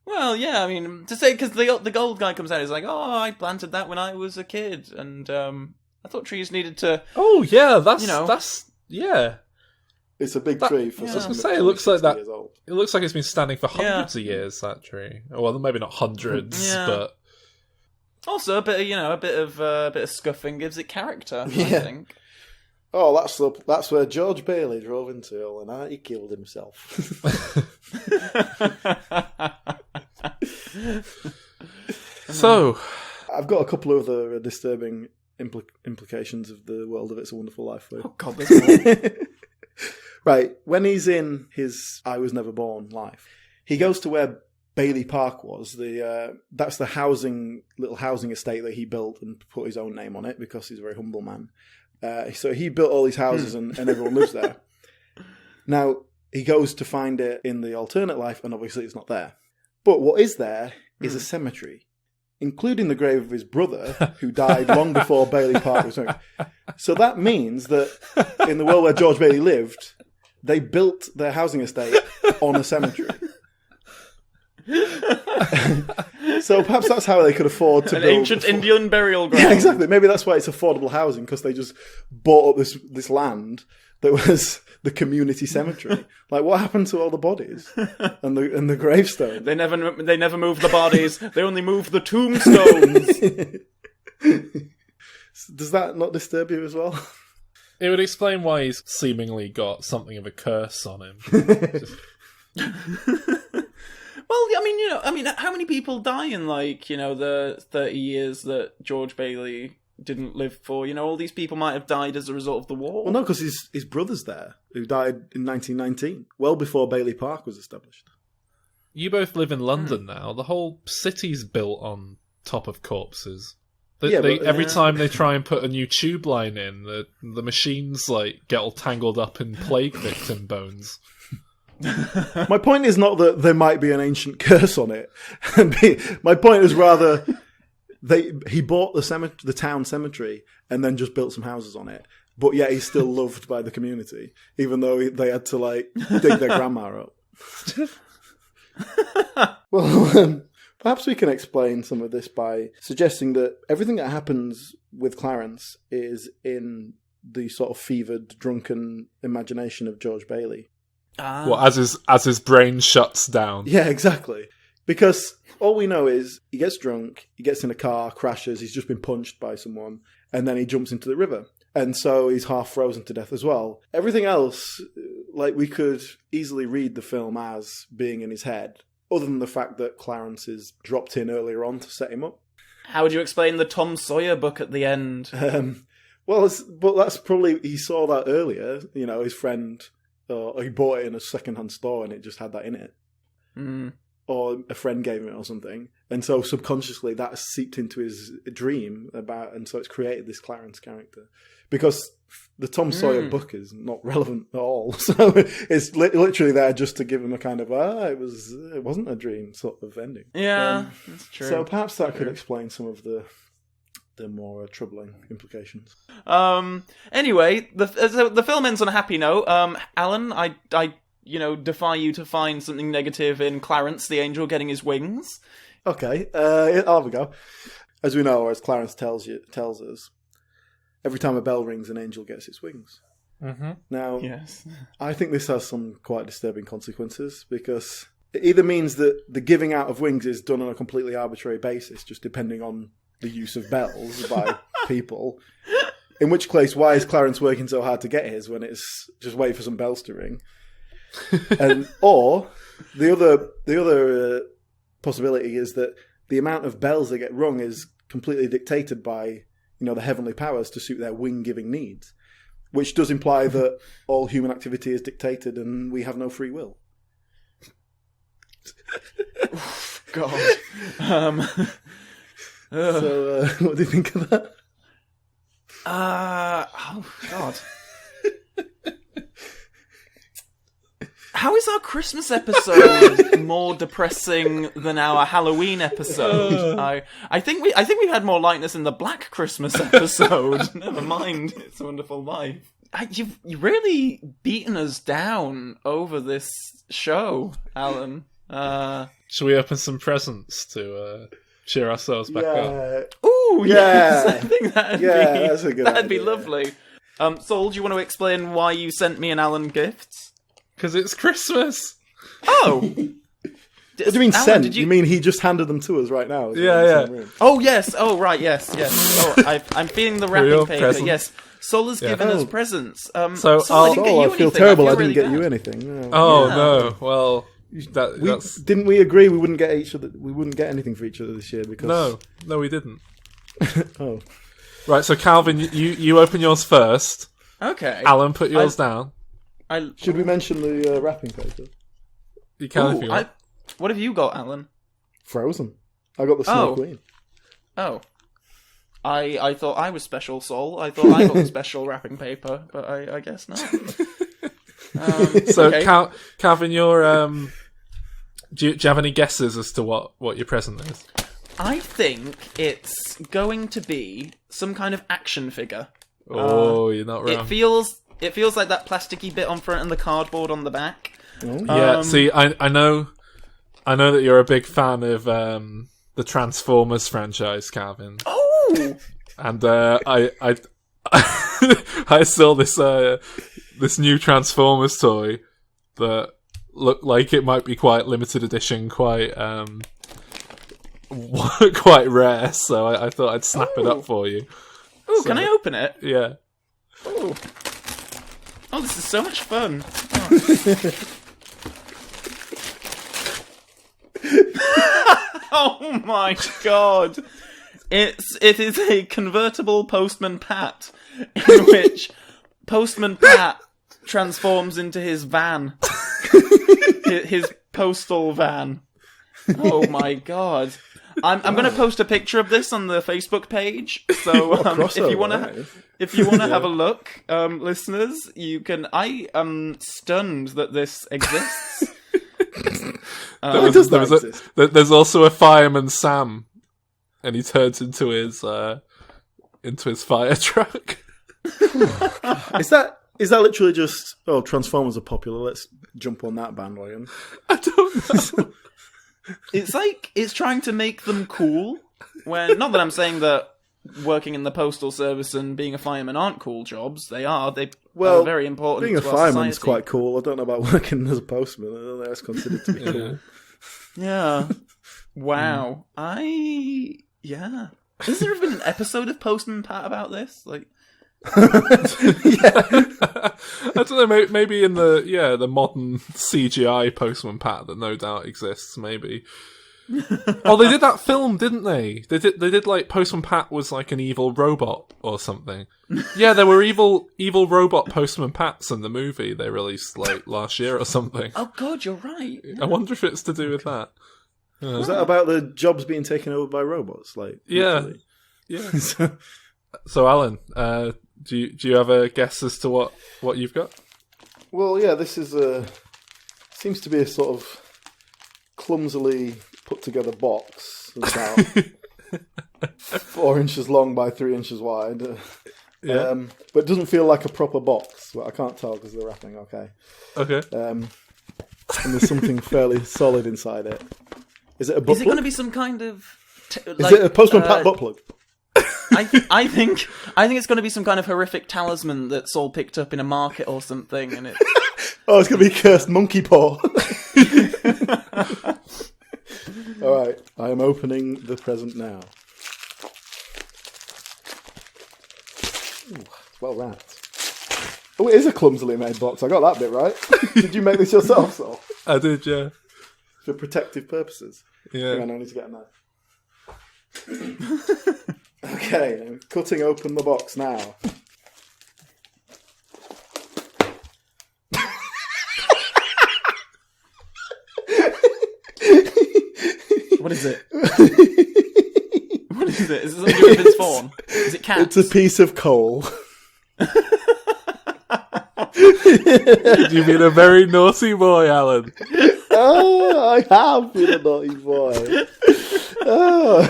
Well, yeah, I mean, to say, because the gold guy comes out, he's like, oh, I planted that when I was a kid, and I thought trees needed to... Oh, yeah, that's yeah. It's a big tree for I was something. going to say, it looks like that. Years old. It looks like it's been standing for hundreds of years. That tree. Well, maybe not hundreds, but also a bit of scuffing gives it character. Yeah. I think. Oh, that's where George Bailey drove into all the night. He killed himself. So, I've got a couple of other disturbing implications of the world of It's a Wonderful Life. Oh God, there's more. Right, when he's in his I Was Never Born life, he goes to where Bailey Park was. That's the little housing estate that he built and put his own name on it because he's a very humble man. So he built all these houses and everyone lives there. Now, he goes to find it in the alternate life and obviously it's not there. But what is there is a cemetery, including the grave of his brother, who died long before Bailey Park was known. So that means that in the world where George Bailey lived, they built their housing estate on a cemetery. So perhaps that's how they could afford to build... An ancient Indian burial ground. Yeah, exactly. Maybe that's why it's affordable housing, because they just bought up this land that was the community cemetery. Like, what happened to all the bodies and the gravestones? They never moved the bodies. They only moved the tombstones. Does that not disturb you as well? It would explain why he's seemingly got something of a curse on him. Well, I mean, how many people die in the 30 years that George Bailey didn't live for? All these people might have died as a result of the war. Well, no, because his brother's there, who died in 1919, well before Bailey Park was established. You both live in London now. The whole city's built on top of corpses. Every time they try and put a new tube line in, the machines get all tangled up in plague victim bones. My point is not that there might be an ancient curse on it. My point is rather he bought the town cemetery and then just built some houses on it. But yet he's still loved by the community, even though they had to dig their grandma up. Well, perhaps we can explain some of this by suggesting that everything that happens with Clarence is in the sort of fevered, drunken imagination of George Bailey. Well, as his brain shuts down. Yeah, exactly. Because all we know is he gets drunk, he gets in a car, crashes, he's just been punched by someone, and then he jumps into the river. And so he's half frozen to death as well. Everything else, like, we could easily read the film as being in his head, other than the fact that Clarence is dropped in earlier on to set him up. How would you explain the Tom Sawyer book at the end? But that's probably, he saw that earlier, his friend, he bought it in a second-hand store and it just had that in it. Mm. Or a friend gave him it or something. And so subconsciously that seeped into his dream and so it's created this Clarence character. Because the Tom Sawyer book is not relevant at all. So it's literally there just to give him a kind of, it wasn't a dream sort of ending. Yeah, that's true. So perhaps that could explain some of the more troubling implications. Anyway, the film ends on a happy note. Alan, I defy you to find something negative in Clarence the Angel getting his wings. Okay, I'll have a go. As we know, or as Clarence tells us, every time a bell rings, an angel gets its wings. Mm-hmm. Now, yes. I think this has some quite disturbing consequences, because it either means that the giving out of wings is done on a completely arbitrary basis, just depending on the use of bells by people. In which case, why is Clarence working so hard to get his when it's just wait for some bells to ring? Or the other possibility is that the amount of bells that get rung is completely dictated by the heavenly powers to suit their wing-giving needs, which does imply that all human activity is dictated and we have no free will. God. So, what do you think of that? Oh, God. How is our Christmas episode more depressing than our Halloween episode? I think we've had more lightness in the Black Christmas episode. Never mind, It's a Wonderful Life. You've really beaten us down over this show, Alan. Should we open some presents to cheer ourselves back up? Ooh, yes, I think that's a good that'd be idea. lovely. Saul, do you want to explain why you sent me and Alan gifts? Because it's Christmas. Oh! What do you mean Alan, sent? You mean he just handed them to us right now? Yeah. Oh, yes. Oh, right, yes. Oh, I'm feeling the wrapping Real paper. presents. Yes. Sol has given us presents. So Sol, I didn't get you I feel anything. terrible. I feel didn't get really you bad. anything. Oh, Yeah. no. Well, that's... Didn't we agree we wouldn't get each other? We wouldn't get anything for each other this year because No, we didn't. Oh, Right, so Calvin, you open yours first. Okay. Alan, put yours down. should we mention the wrapping paper? You can if you want. What have you got, Alan? Frozen. I got the Snow Queen. Oh. I thought I was special, Sol. I thought I got the special wrapping paper, but I guess not. So, okay. Calvin, you're do you have any guesses as to what your present is? I think it's going to be some kind of action figure. Oh, you're not wrong. It feels like that plasticky bit on front and the cardboard on the back. Yeah, see, I know that you're a big fan of the Transformers franchise, Calvin. Oh! And I I saw this new Transformers toy that looked like it might be quite limited edition, quite quite rare. So I thought I'd snap it up for you. Ooh, can I open it? Yeah. Ooh. Oh, this is so much fun. Oh my god. It is a convertible Postman Pat in which Postman Pat transforms into his van. his postal van. Oh my god. I'm going to post a picture of this on the Facebook page. So if you want to have a look, listeners, you can. I am stunned that this exists. There's also a fireman Sam, and he turns into his fire truck. Is that literally just Transformers are popular? Let's jump on that bandwagon. I don't know. It's like it's trying to make them cool. When not that I'm saying that working in the postal service and being a fireman aren't cool jobs. They are. They are very important. Being a to our fireman's society. quite cool. I don't know about working as a postman. I don't know that's considered to be cool. Yeah. Wow. Has there ever been an episode of Postman Pat about this? Like, I don't know. Maybe in the modern CGI Postman Pat that no doubt exists. Maybe. Oh, they did that film, didn't they? They did like Postman Pat was like an evil robot or something. Yeah, there were evil robot Postman Pats in the movie they released like last year or something. oh god, you're right. I wonder if it's to do with that. Was that about the jobs being taken over by robots? Like, Yeah, literally? yeah. So, Alan, do you have a guess as to what you've got? Well, yeah, this is seems to be a sort of clumsily put together box. It's about 4 inches long by 3 inches wide. Yeah. But it doesn't feel like a proper box. Well, I can't tell because they're wrapping. Okay. And there's something fairly solid inside it. Is it a butt Is it plug? going to be some kind of... Is it a Postman Pat butt plug? I think it's going to be some kind of horrific talisman that's all picked up in a market or something, and it. Oh, it's going to be cursed monkey paw. All right, I am opening the present now. Ooh, it's well wrapped. Oh, it is a clumsily made box. I got that bit right. Did you make this yourself, Sol? I did, yeah. For protective purposes. Yeah. Hang on, I need to get a knife. Okay, I'm cutting open the box now. What is it? What is it? Is it something with its form? Is it cats? It's a piece of coal. You've been a very naughty boy, Alan. Oh, I have been a naughty boy. Oh.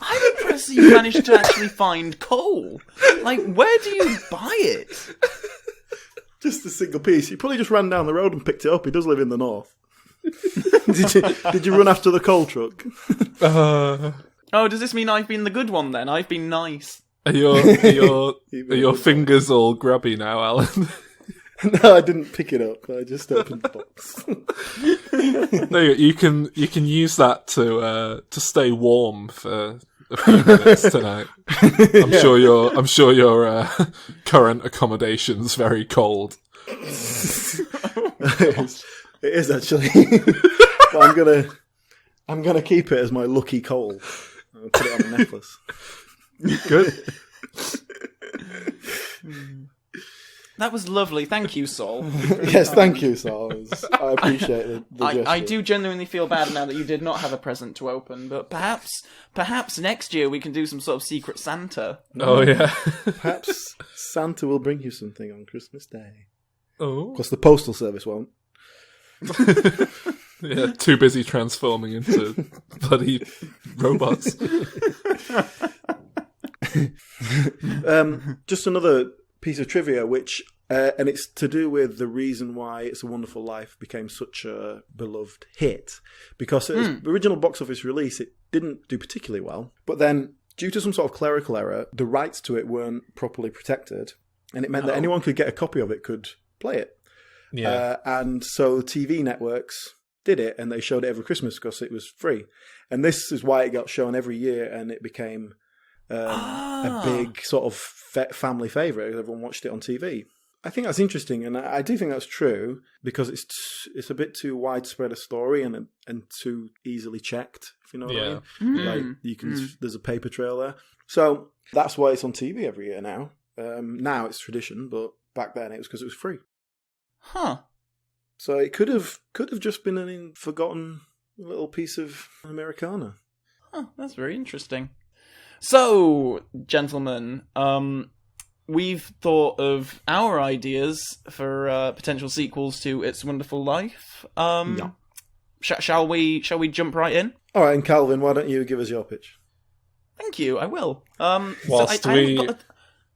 I'm impressed that you managed to actually find coal. Like, where do you buy it? Just a single piece. He probably just ran down the road and picked it up. He does live in the north. Did you run after the coal truck? Oh, does this mean I've been the good one then? I've been nice. Are your fingers all grubby now, Alan? No, I didn't pick it up. I just opened the box. No, you can use that to stay warm for a few minutes tonight. I'm sure your current accommodation's very cold. It is actually. But I'm gonna keep it as my lucky coal. I'll put it on a necklace. Good. That was lovely. Thank you, Sol. Yes, thank you, Sol. I appreciate the gesture. I do genuinely feel bad now that you did not have a present to open, but perhaps next year we can do some sort of secret Santa. Oh, yeah. Perhaps Santa will bring you something on Christmas Day. Oh. Of course, the postal service won't. Yeah, too busy transforming into bloody robots. Just another piece of trivia, which and it's to do with the reason why It's a Wonderful Life became such a beloved hit, because its original box office release, it didn't do particularly well, but then due to some sort of clerical error, the rights to it weren't properly protected, and it meant that anyone could get a copy of it, could play it. Yeah. And so TV networks did it, and they showed it every Christmas because it was free, and this is why it got shown every year, and it became a big sort of family favourite. Everyone watched it on TV. I think that's interesting, and I do think that's true, because it's a bit too widespread a story and too easily checked, if you know what I mean. Like you can, there's a paper trail there, so that's why it's on TV every year now. Now it's tradition, but back then it was because it was free. Huh. So it could have just been a forgotten little piece of Americana. Huh, that's very interesting. So, gentlemen, we've thought of our ideas for potential sequels to It's a Wonderful Life. Yeah. Shall we jump right in? All right, and Calvin, why don't you give us your pitch? Thank you, I will.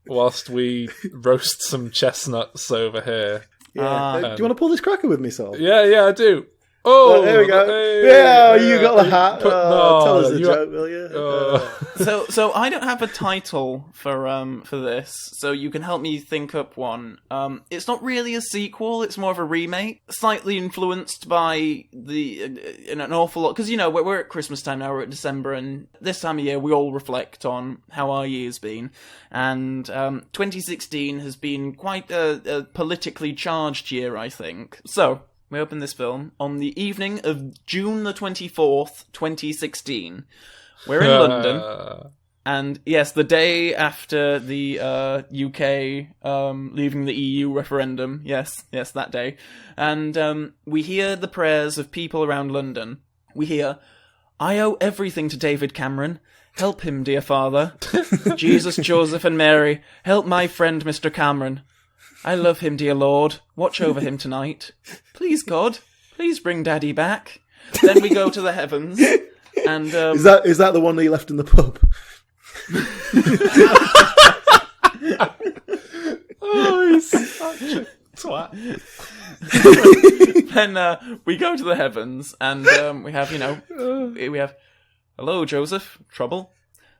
Whilst we roast some chestnuts over here. Yeah. Do you want to pull this cracker with me, Sol? Yeah, I do. Oh, there we go. You got the hat. Tell us the joke, will you? So I don't have a title for this, so you can help me think up one. It's not really a sequel; it's more of a remake, slightly influenced by an awful lot. Because we're at Christmas time now, we're at December, and this time of year we all reflect on how our year's been. And 2016 has been quite a politically charged year, I think. So we open this film on the evening of June the 24th, 2016. We're in London, and yes, the day after the UK leaving the EU referendum. Yes, that day. And we hear the prayers of people around London. We hear, "I owe everything to David Cameron. Help him, dear Father. Jesus, Joseph, and Mary, help my friend Mr. Cameron. I love him, dear Lord. Watch over him tonight. Please, God, please bring Daddy back." Then we go to the heavens, and is that the one that you left in the pub? Oh, he's such a twat. Then we go to the heavens, and we have, "Hello, Joseph. Trouble?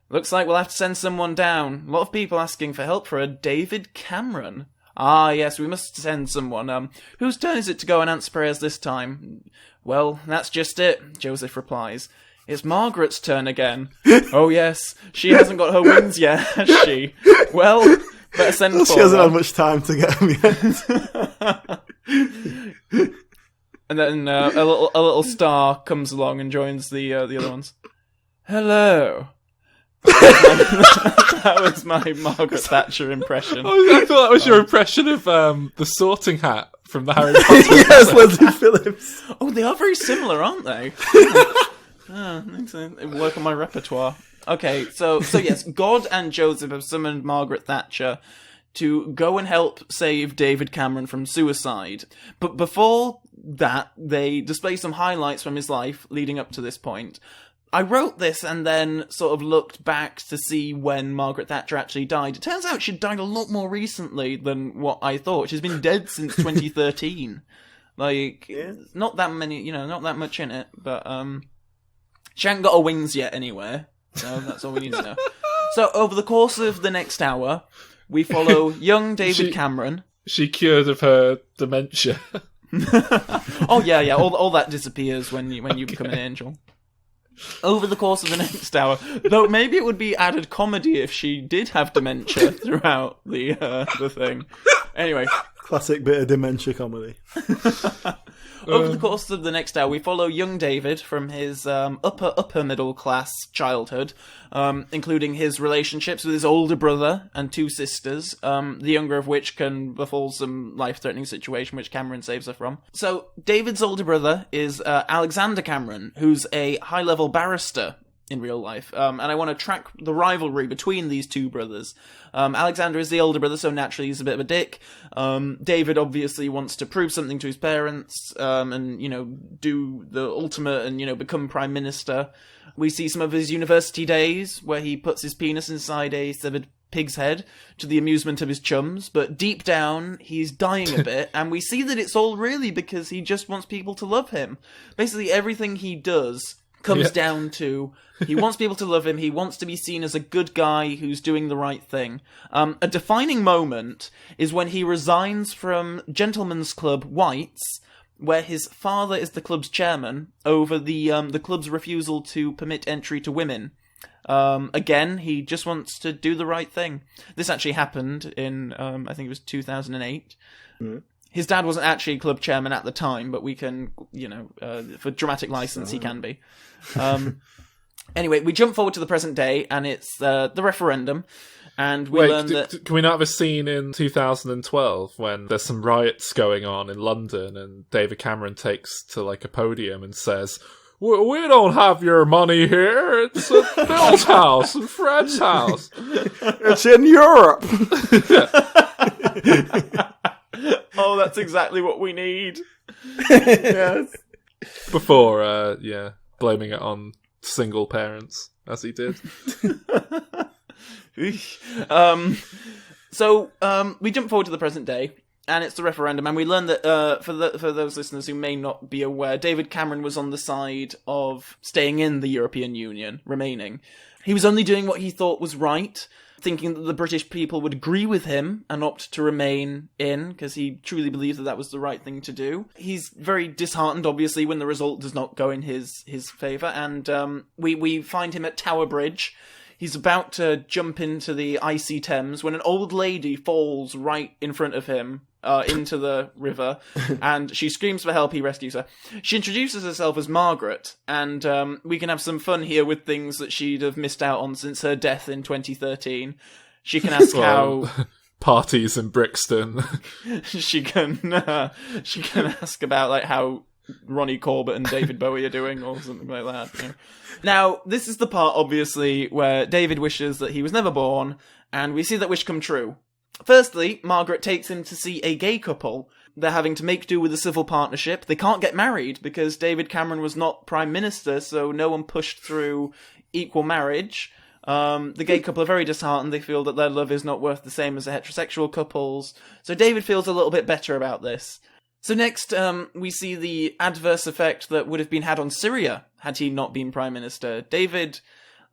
Looks like we'll have to send someone down. A lot of people asking for help for a David Cameron. Ah, yes, we must send someone. Whose turn is it to go and answer prayers this time?" "Well, that's just it," Joseph replies. "It's Margaret's turn again." "Oh, yes, she hasn't got her wings yet, has she? Well, better send for her." She hasn't had much time to get them yet. And then a little star comes along and joins the other ones. "Hello." That was my Margaret Thatcher impression. I thought that was your impression of the Sorting Hat from the Harry Potter. Yes, Leslie Phillips. Oh, they are very similar, aren't they? It work on my repertoire. Okay, so yes, God and Joseph have summoned Margaret Thatcher to go and help save David Cameron from suicide. But before that, they display some highlights from his life leading up to this point. I wrote this and then sort of looked back to see when Margaret Thatcher actually died. It turns out she died a lot more recently than what I thought. She's been dead since 2013. Not that many, not that much in it, but she hasn't got her wings yet anywhere. So that's all we need to know. So over the course of the next hour, we follow young David Cameron. She cured of her dementia. Oh yeah. All that disappears when you become an angel. Over the course of the next hour, though maybe it would be added comedy if she did have dementia throughout the thing. Anyway, classic bit of dementia comedy. Over the course of the next hour, we follow young David from his upper middle class childhood, including his relationships with his older brother and two sisters, the younger of which can befall some life-threatening situation which Cameron saves her from. So, David's older brother is Alexander Cameron, who's a high-level barrister in real life, and I want to track the rivalry between these two brothers. Alexander is the older brother, so naturally he's a bit of a dick. David obviously wants to prove something to his parents, and, do the ultimate and, become prime minister. We see some of his university days, where he puts his penis inside a severed pig's head, to the amusement of his chums, but deep down, he's dying a bit, and we see that it's all really because he just wants people to love him. Basically, everything he does comes down to he wants people to love him, he wants to be seen as a good guy who's doing the right thing. A defining moment is when he resigns from Gentlemen's Club Whites, where his father is the club's chairman, over the club's refusal to permit entry to women. Again, he just wants to do the right thing. This actually happened in, I think it was 2008. Mm. His dad wasn't actually club chairman at the time, but we can, for dramatic license, he can be. Anyway, we jump forward to the present day, and it's the referendum, and we learn that... Can we not have a scene in 2012 when there's some riots going on in London, and David Cameron takes to, a podium and says, "We don't have your money here, it's at Bill's house and Fred's house. It's in Europe." Oh, that's exactly what we need. Yes. Before, blaming it on single parents, as he did. So, we jump forward to the present day, And it's the referendum, and we learn that for those listeners who may not be aware, David Cameron was on the side of staying in the European Union, remaining. He was only doing what he thought was right, thinking that the British people would agree with him and opt to remain in, because he truly believed that that was the right thing to do. He's very disheartened, obviously, when the result does not go in his favour, and we find him at Tower Bridge. He's about to jump into the icy Thames when an old lady falls right in front of him into the river, and she screams for help. He rescues her. She introduces herself as Margaret, and we can have some fun here with things that she'd have missed out on since her death in 2013. She can ask how... Parties in Brixton. she can ask about like how Ronnie Corbett and David Bowie are doing, or something like that. You know. Now, this is the part, obviously, where David wishes that he was never born, and we see that wish come true. Firstly, Margaret takes him to see a gay couple. They're having to make do with a civil partnership. They can't get married because David Cameron was not Prime Minister, so no one pushed through equal marriage. The gay couple are very disheartened. They feel that their love is not worth the same as the heterosexual couples. So David feels a little bit better about this. So next, we see the adverse effect that would have been had on Syria had he not been Prime Minister. David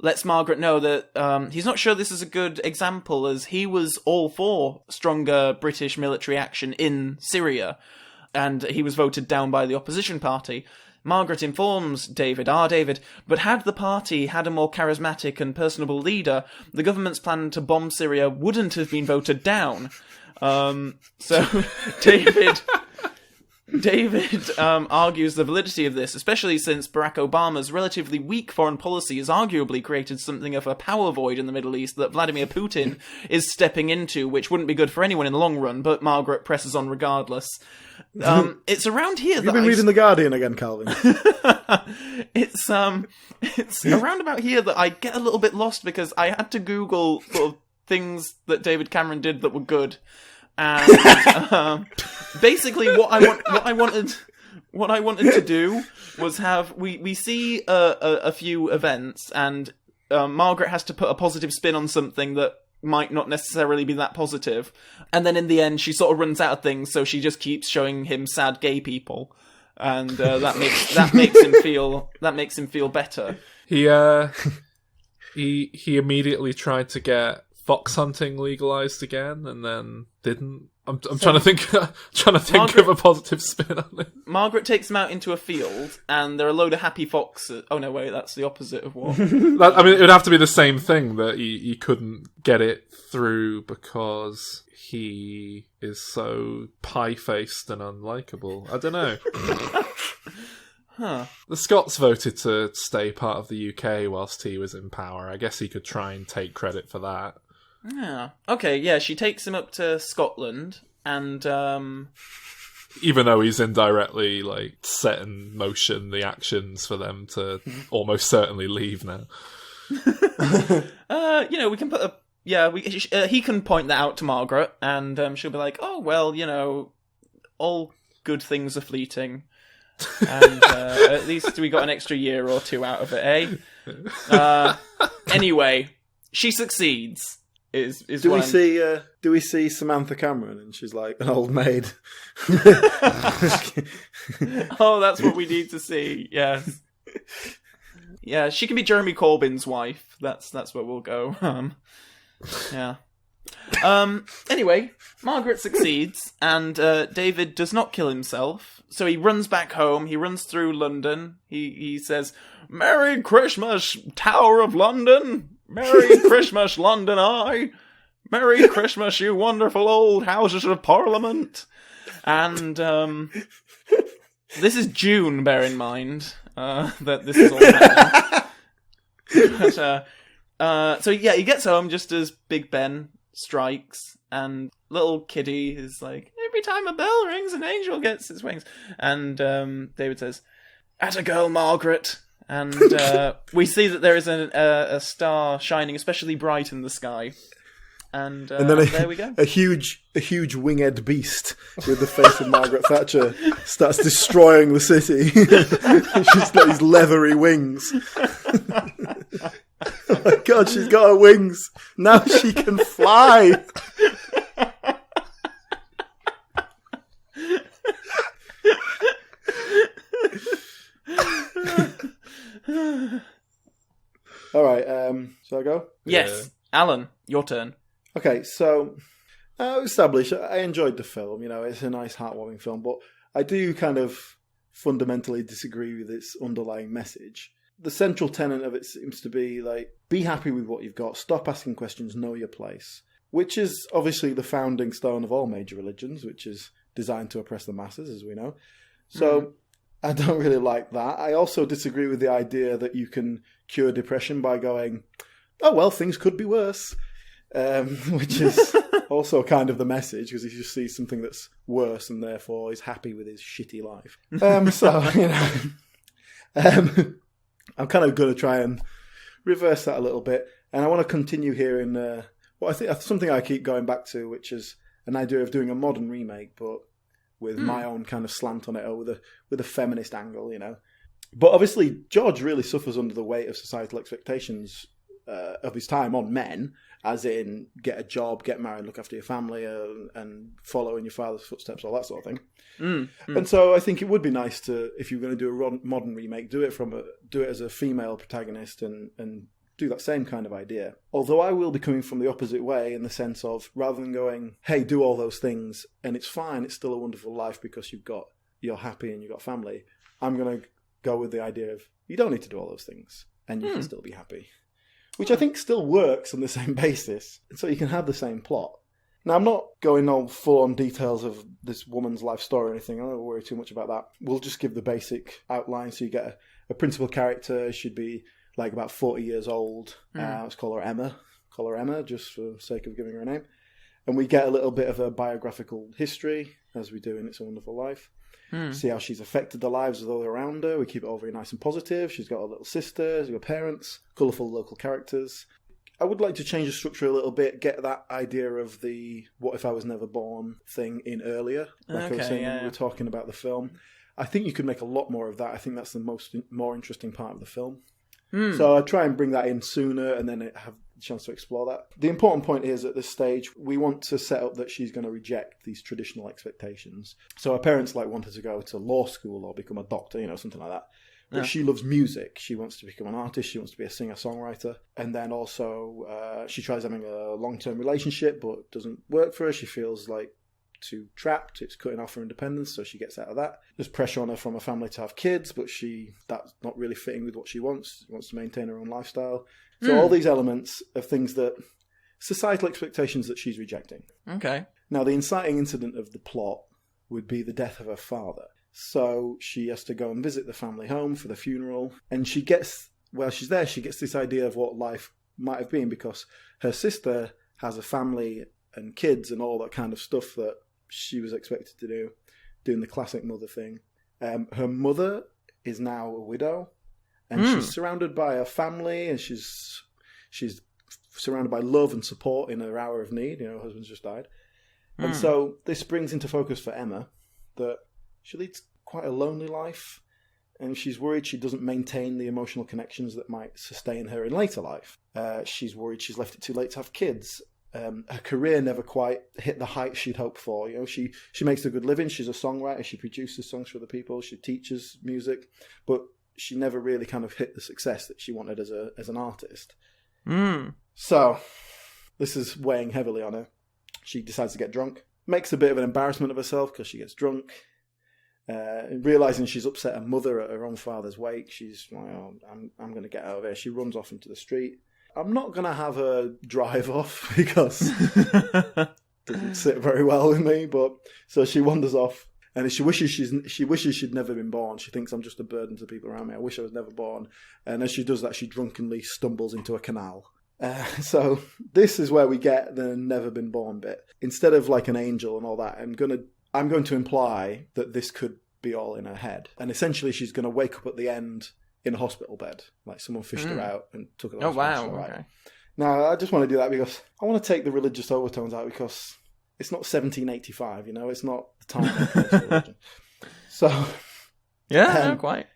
lets Margaret know that he's not sure this is a good example, as he was all for stronger British military action in Syria, and he was voted down by the opposition party. Margaret informs David, David, but had the party had a more charismatic and personable leader, the government's plan to bomb Syria wouldn't have been voted down. So David argues the validity of this, especially since Barack Obama's relatively weak foreign policy has arguably created something of a power void in the Middle East that Vladimir Putin is stepping into, which wouldn't be good for anyone in the long run, but Margaret presses on regardless. It's around here that You've been reading The Guardian again, Calvin. It's around about here that I get a little bit lost, because I had to Google sort of things that David Cameron did that were good. And basically, what I wanted to do was have we see a few events, and Margaret has to put a positive spin on something that might not necessarily be that positive, and then in the end she sort of runs out of things, so she just keeps showing him sad gay people, and that makes him feel better. He immediately tried to get fox hunting legalized again, and then didn't. I'm trying to think of a positive spin on it. Margaret takes him out into a field, and there are a load of happy foxes. Oh no, wait, that's the opposite of what? I mean, it would have to be the same thing, that he couldn't get it through because he is so pie-faced and unlikable. I don't know. Huh. The Scots voted to stay part of the UK whilst he was in power. I guess he could try and take credit for that. Yeah. Okay, yeah, she takes him up to Scotland, and even though he's indirectly set in motion the actions for them to almost certainly leave now. We can put he can point that out to Margaret, and she'll be like, "Oh well, all good things are fleeting, and at least we got an extra year or two out of it, eh?" Anyway, she succeeds. Do we see Samantha Cameron and she's like an old maid? Oh, that's what we need to see. Yes. Yeah, she can be Jeremy Corbyn's wife. That's where we'll go. Yeah. Anyway, Margaret succeeds, and David does not kill himself. So he runs back home. He runs through London. He says, "Merry Christmas, Tower of London. Merry Christmas, London Eye. Merry Christmas, you wonderful old Houses of Parliament." And this is June, bear in mind, that this is all happening. But, so yeah, he gets home just as Big Ben strikes, and little Kitty is like, "Every time a bell rings, an angel gets its wings." And David says, "Atta girl, Margaret." And we see that there is a star shining especially bright in the sky. And then there we go. A huge winged beast with the face of Margaret Thatcher starts destroying the city. She's got these leathery wings. Oh my God, she's got her wings. Now she can fly. All right, shall I go? Yes. Alan, your turn. Okay, so establish I enjoyed the film. It's a nice, heartwarming film, but I do kind of fundamentally disagree with its underlying message. The central tenet of it seems to be like, be happy with what you've got, stop asking questions, know your place, which is obviously the founding stone of all major religions, which is designed to oppress the masses, as we know. So I don't really like that. I also disagree with the idea that you can cure depression by going, oh, well, things could be worse, which is also kind of the message, because he just sees something that's worse and therefore is happy with his shitty life. I'm kind of going to try and reverse that a little bit. And I want to continue here in what I think something I keep going back to, which is an idea of doing a modern remake, but with my own kind of slant on it, or with a feminist angle, But obviously, George really suffers under the weight of societal expectations of his time on men, as in get a job, get married, look after your family, and follow in your father's footsteps, all that sort of thing. And so I think it would be nice to, if you're going to do a modern remake, do it as a female protagonist and do that same kind of idea. Although I will be coming from the opposite way, in the sense of, rather than going, hey, do all those things and it's fine, it's still a wonderful life because you're happy and you've got family, I'm going to go with the idea of, you don't need to do all those things and you can still be happy. Which I think still works on the same basis, so you can have the same plot. Now, I'm not going on full-on details of this woman's life story or anything. I don't worry too much about that. We'll just give the basic outline. So you get a principal character. She'd be like about 40 years old. Let's call her Emma. Call her Emma, just for the sake of giving her a name. And we get a little bit of a biographical history, as we do in It's a Wonderful Life. See how she's affected the lives of those around her. We keep it all very nice and positive. She's got a little sister, she's got parents, colourful local characters. I would like to change the structure a little bit, get that idea of the what if I was never born thing in earlier, like I was saying when we were talking about the film. I think you could make a lot more of that. I think that's the more interesting part of the film. So I try and bring that in sooner and then have the chance to explore that. The important point is, at this stage, we want to set up that she's going to reject these traditional expectations. So her parents want her to go to law school or become a doctor, something like that. But she loves music. She wants to become an artist. She wants to be a singer-songwriter. And then also she tries having a long-term relationship, but it doesn't work for her. She feels too trapped. It's cutting off her independence, so she gets out of that. There's pressure on her from her family to have kids, but that's not really fitting with what she wants. She wants to maintain her own lifestyle. So all these elements of things that societal expectations that she's rejecting. Okay. Now, the inciting incident of the plot would be the death of her father. So she has to go and visit the family home for the funeral, and while she's there, she gets this idea of what life might have been, because her sister has a family and kids and all that kind of stuff that she was expected to do, doing the classic mother thing. Her mother is now a widow, and she's surrounded by a family, and she's surrounded by love and support in her hour of need. Her husband's just died. And so this brings into focus for Emma that she leads quite a lonely life, and she's worried she doesn't maintain the emotional connections that might sustain her in later life. She's worried she's left it too late to have kids. Her career never quite hit the height she'd hoped for. She makes a good living. She's a songwriter. She produces songs for other people. She teaches music, but she never really kind of hit the success that she wanted as an artist. So this is weighing heavily on her. She decides to get drunk, makes a bit of an embarrassment of herself because she gets drunk. Realizing she's upset her mother at her own father's wake, she's like, oh, I'm going to get out of here. She runs off into the street. I'm not going to have her drive off because it doesn't sit very well with me. But so she wanders off, and she wishes she'd never been born. She thinks I'm just a burden to people around me. I wish I was never born. And as she does that, she drunkenly stumbles into a canal. So this is where we get the never been born bit. Instead of like an angel and all that, I'm going to imply that this could be all in her head. And essentially she's going to wake up at the end in a hospital bed. Like someone fished her out and took her to the hospital. Oh, wow. Okay. Now, I just want to do that because I want to take the religious overtones out, because it's not 1785, it's not the time for religion. So... Yeah, no, quite.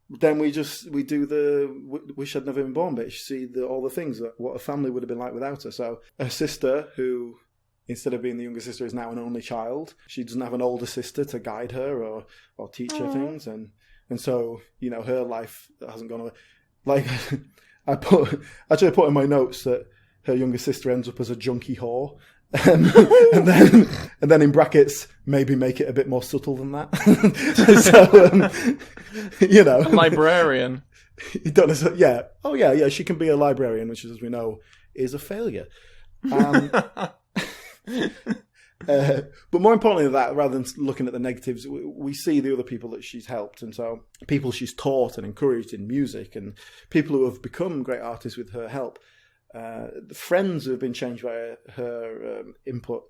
Then we do the wish I'd never been born bit. You see all the things that what a family would have been like without her. So her sister, who instead of being the younger sister is now an only child, she doesn't have an older sister to guide her or teach her things, and so her life hasn't gone away. Like I put in my notes that her younger sister ends up as a junkie whore. and then in brackets, maybe make it a bit more subtle than that. So, A librarian. You don't necessarily, yeah. Oh, yeah. She can be a librarian, which, as we know, is a failure. But more importantly than that, rather than looking at the negatives, we see the other people that she's helped. And so people she's taught and encouraged in music, and people who have become great artists with her help. The friends who have been changed by her input.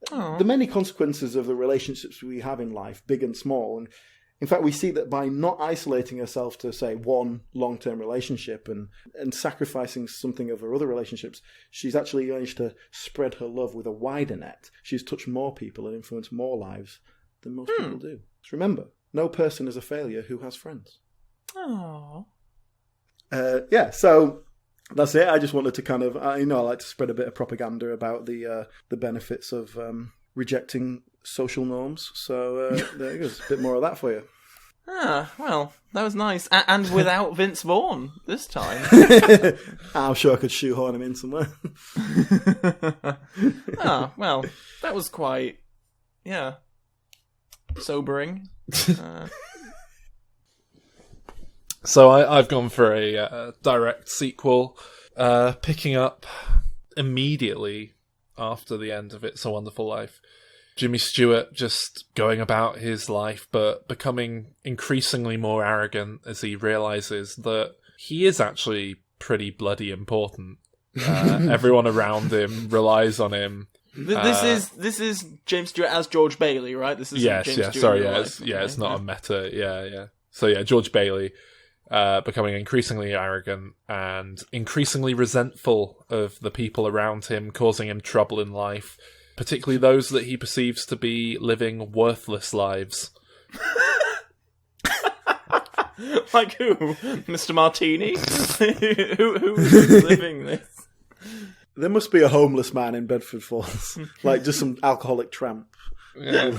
Aww. The many consequences of the relationships we have in life, big and small. And in fact, we see that by not isolating herself to, say, one long-term relationship and sacrificing something of her other relationships, she's actually managed to spread her love with a wider net. She's touched more people and influenced more lives than most people do. So remember, no person is a failure who has friends. Aww. So that's it. I just wanted to kind of, I like to spread a bit of propaganda about the benefits of rejecting social norms. So there you go. A bit more of that for you. Well, that was nice. And without Vince Vaughn this time. I'm sure I could shoehorn him in somewhere. Well, that was quite, sobering. So I've gone for a direct sequel, picking up immediately after the end of It's a Wonderful Life. Jimmy Stewart just going about his life, but becoming increasingly more arrogant as he realises that he is actually pretty bloody important. Everyone around him relies on him. This is James Stewart as George Bailey, right? This is Yes, James yeah, Stewart sorry, in real yeah, life. it's not a meta, yeah. So yeah, George Bailey, becoming increasingly arrogant and increasingly resentful of the people around him, causing him trouble in life, particularly those that he perceives to be living worthless lives. Like who? Mr. Martini? Who's living this? There must be a homeless man in Bedford Falls, like just some alcoholic tramp. Yeah.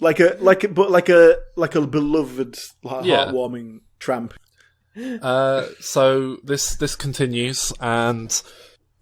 like a beloved, heartwarming tramp. So this continues, and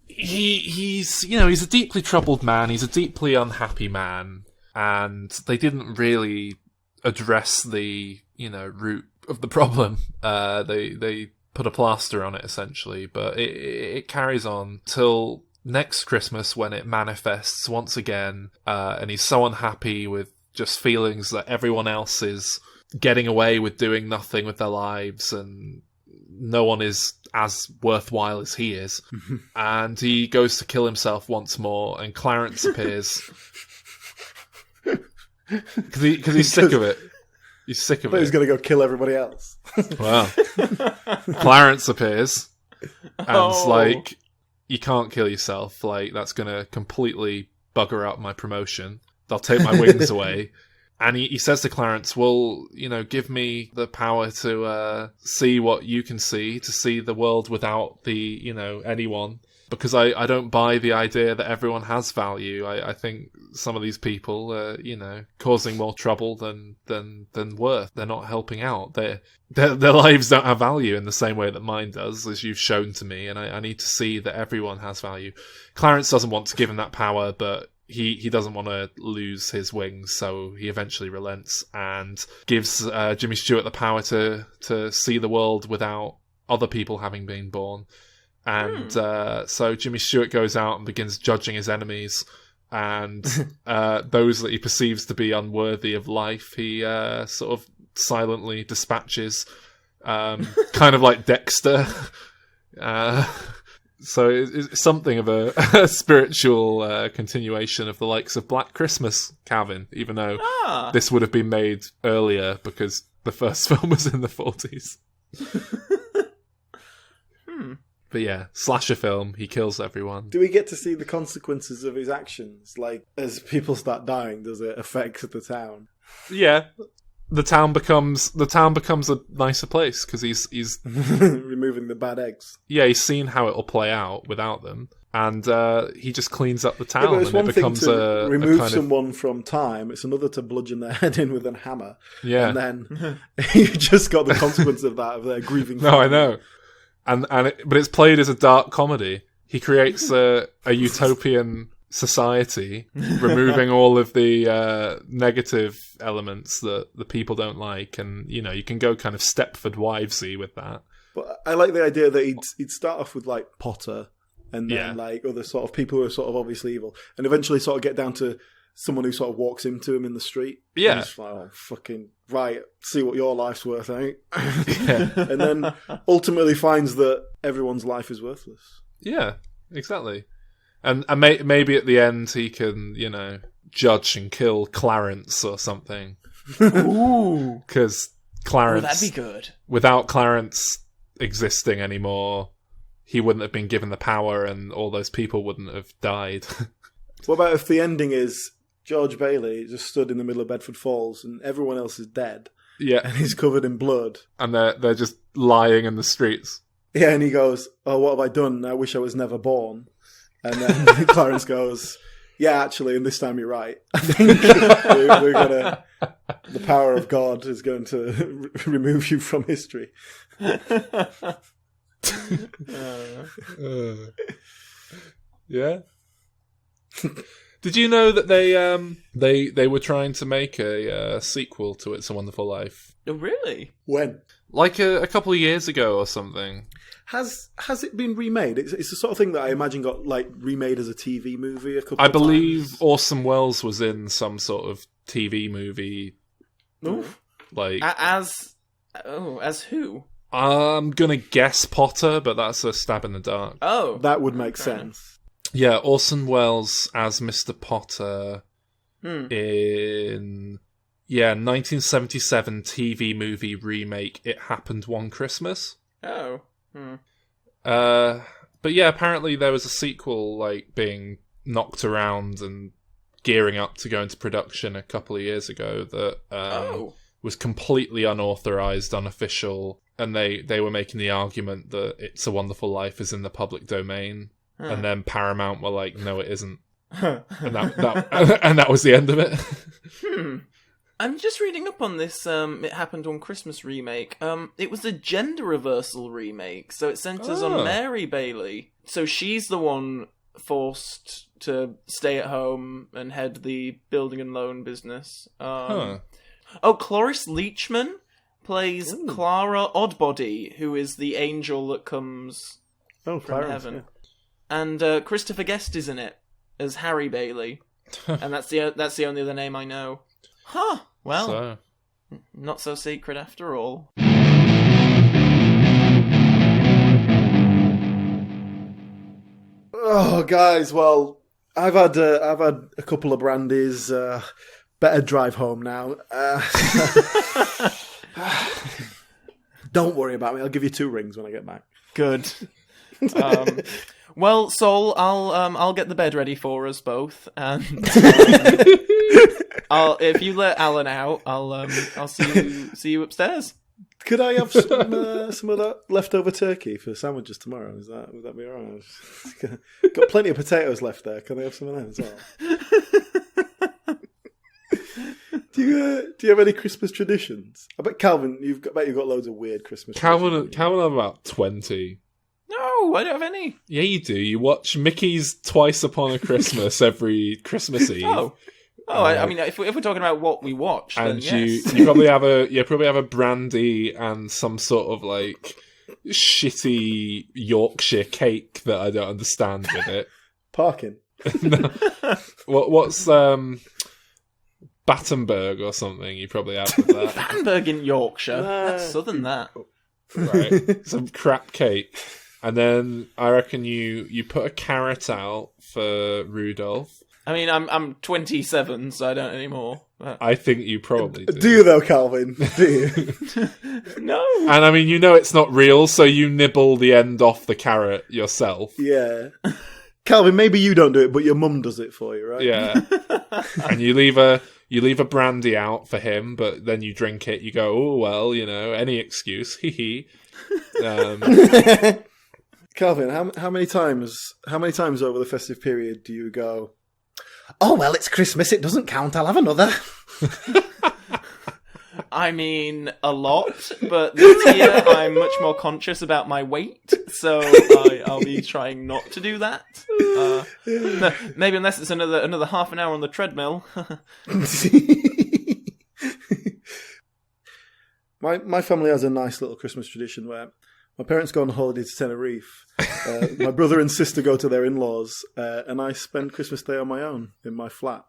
he's a deeply troubled man. He's a deeply unhappy man, and they didn't really address the root of the problem. They put a plaster on it essentially, but it carries on till next Christmas when it manifests once again, and he's so unhappy with just feelings that everyone else is getting away with doing nothing with their lives and no one is as worthwhile as he is. And he goes to kill himself once more, and Clarence appears because he's sick of it. He's sick of it. He's going to go kill everybody else. Wow. Clarence appears and's like, you can't kill yourself. Like, that's going to completely bugger up my promotion. They'll take my wings away. And he says to Clarence, well, give me the power to see what you can see, to see the world without the, anyone. Because I don't buy the idea that everyone has value. I think some of these people are, causing more trouble than worth. They're not helping out. Their lives don't have value in the same way that mine does, as you've shown to me. And I need to see that everyone has value. Clarence doesn't want to give him that power, but he doesn't want to lose his wings, so he eventually relents and gives Jimmy Stewart the power to see the world without other people having been born. And so Jimmy Stewart goes out and begins judging his enemies, and those that he perceives to be unworthy of life, he sort of silently dispatches, kind of like Dexter. So it's something of a spiritual continuation of the likes of Black Christmas, Calvin, even though this would have been made earlier because the first film was in the 40s. But yeah, slasher film, he kills everyone. Do we get to see the consequences of his actions? Like, as people start dying, does it affect the town? Yeah. The town becomes a nicer place because he's removing the bad eggs. Yeah, he's seen how it'll play out without them, and he just cleans up the town. But it's and one it becomes thing to remove someone of... from time. It's another to bludgeon their head in with a hammer. Yeah, and then you just got the consequence of that of their grieving. No, I know. but it's played as a dark comedy. He creates a utopian society, removing all of the negative elements that the people don't like, and you can go kind of Stepford Wivesy with that. But I like the idea that he'd start off with like Potter, and then like other sort of people who are sort of obviously evil, and eventually sort of get down to someone who sort of walks into him in the street. Yeah, and he's like, oh, fucking right, see what your life's worth, eh? Yeah. And then ultimately finds that everyone's life is worthless. Yeah, exactly. And maybe at the end he can, judge and kill Clarence or something. Ooh. Because Clarence... that'd be good. Without Clarence existing anymore, he wouldn't have been given the power and all those people wouldn't have died. What about if the ending is George Bailey just stood in the middle of Bedford Falls and everyone else is dead? Yeah. And he's covered in blood. And they're just lying in the streets. Yeah, and he goes, oh, what have I done? I wish I was never born. And then Clarence goes, yeah, actually, and this time you're right. I think we're going to... The power of God is going to remove you from history. Yeah. Did you know that they were trying to make a sequel to It's a Wonderful Life? Oh, really? When? Like a couple of years ago or something. Has it been remade? It's the sort of thing that I imagine got like remade as a TV movie a couple I of times. believe Orson Welles was in some sort of TV movie. Oof. Like As who? I'm gonna guess Potter, but that's a stab in the dark. Oh. That would make sense. Yeah, Orson Welles as Mr. Potter in 1977 TV movie remake It Happened One Christmas. Oh. But yeah, apparently there was a sequel like being knocked around and gearing up to go into production a couple of years ago that was completely unauthorized, unofficial, and they were making the argument that It's a Wonderful Life is in the public domain. And then Paramount were like, no, it isn't. And that was the end of it. I'm just reading up on this It Happened on Christmas remake. It was a gender reversal remake, so it centers on Mary Bailey. So she's the one forced to stay at home and head the building and loan business. Oh, Cloris Leachman plays Clara Oddbody, who is the angel that comes from heaven. Yeah. And Christopher Guest is in it as Harry Bailey, and that's the only other name I know. Huh. Well, not so secret after all. Oh, guys, well, I've had a couple of brandies. Better drive home now. Don't worry about me. I'll give you 2 rings when I get back. Good. Well, Sol, I'll get the bed ready for us both, and if you let Alan out, I'll see you upstairs. Could I have some of that leftover turkey for sandwiches tomorrow? Would that be alright? Got plenty of potatoes left there. Can I have some of that as well? Do you have any Christmas traditions? I bet Calvin, you've got loads of weird Christmas. Calvin have about 20. No, I don't have any. Yeah, you do. You watch Mickey's Twice Upon a Christmas every Christmas Eve. I mean, if we're talking about what we watch, and then yes. you probably have a brandy and some sort of like shitty Yorkshire cake that I don't understand with it. Parking. No. What's Battenberg or something? You probably have with that. Battenberg in Yorkshire. That's southern, that. Right, some crap cake. And then I reckon you put a carrot out for Rudolph. I mean, I'm 27, so I don't anymore. But... I think you probably do. Do you though, Calvin? Do you? No. And I mean, it's not real, so you nibble the end off the carrot yourself. Yeah. Calvin, maybe you don't do it, but your mum does it for you, right? Yeah. And you leave a brandy out for him, but then you drink it. You go, oh well, any excuse. Hee hee. Calvin, how many times over the festive period do you go, oh, well, it's Christmas, it doesn't count, I'll have another? I mean, a lot, but this year I'm much more conscious about my weight, so I'll be trying not to do that. Maybe unless it's another half an hour on the treadmill. My family has a nice little Christmas tradition where my parents go on holiday to Tenerife, my brother and sister go to their in-laws, and I spend Christmas Day on my own in my flat.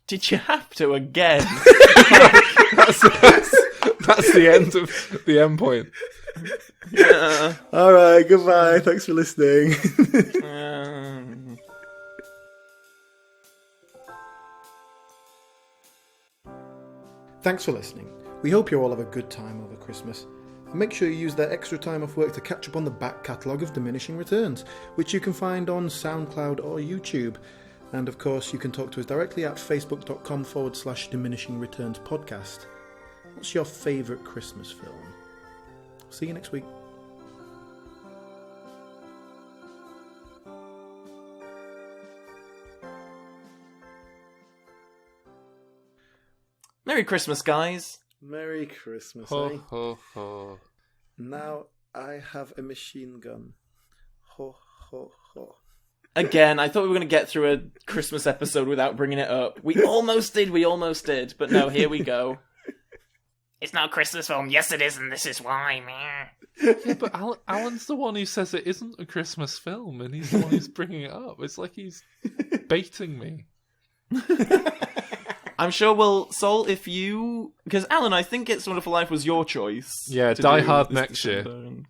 Did you have to again? That's the end of the end point. Yeah. All right, goodbye. Thanks for listening. Thanks for listening. We hope you all have a good time over Christmas. And make sure you use that extra time off work to catch up on the back catalogue of Diminishing Returns, which you can find on SoundCloud or YouTube. And of course, you can talk to us directly at facebook.com/Diminishing Returns podcast. What's your favourite Christmas film? See you next week. Merry Christmas, guys. Merry Christmas, Ho, eh? ho, ho. Now I have a machine gun. Ho, ho, ho. Again, I thought we were going to get through a Christmas episode without bringing it up. We almost did. But no, here we go. It's not a Christmas film. Yes, it is, and this is why, man. Yeah, but Alan's the one who says it isn't a Christmas film, and he's the one who's bringing it up. It's like he's baiting me. I'm sure Sol, if you... Because, Alan, I think It's a Wonderful Life was your choice. Yeah, to Die do Hard this next year. December.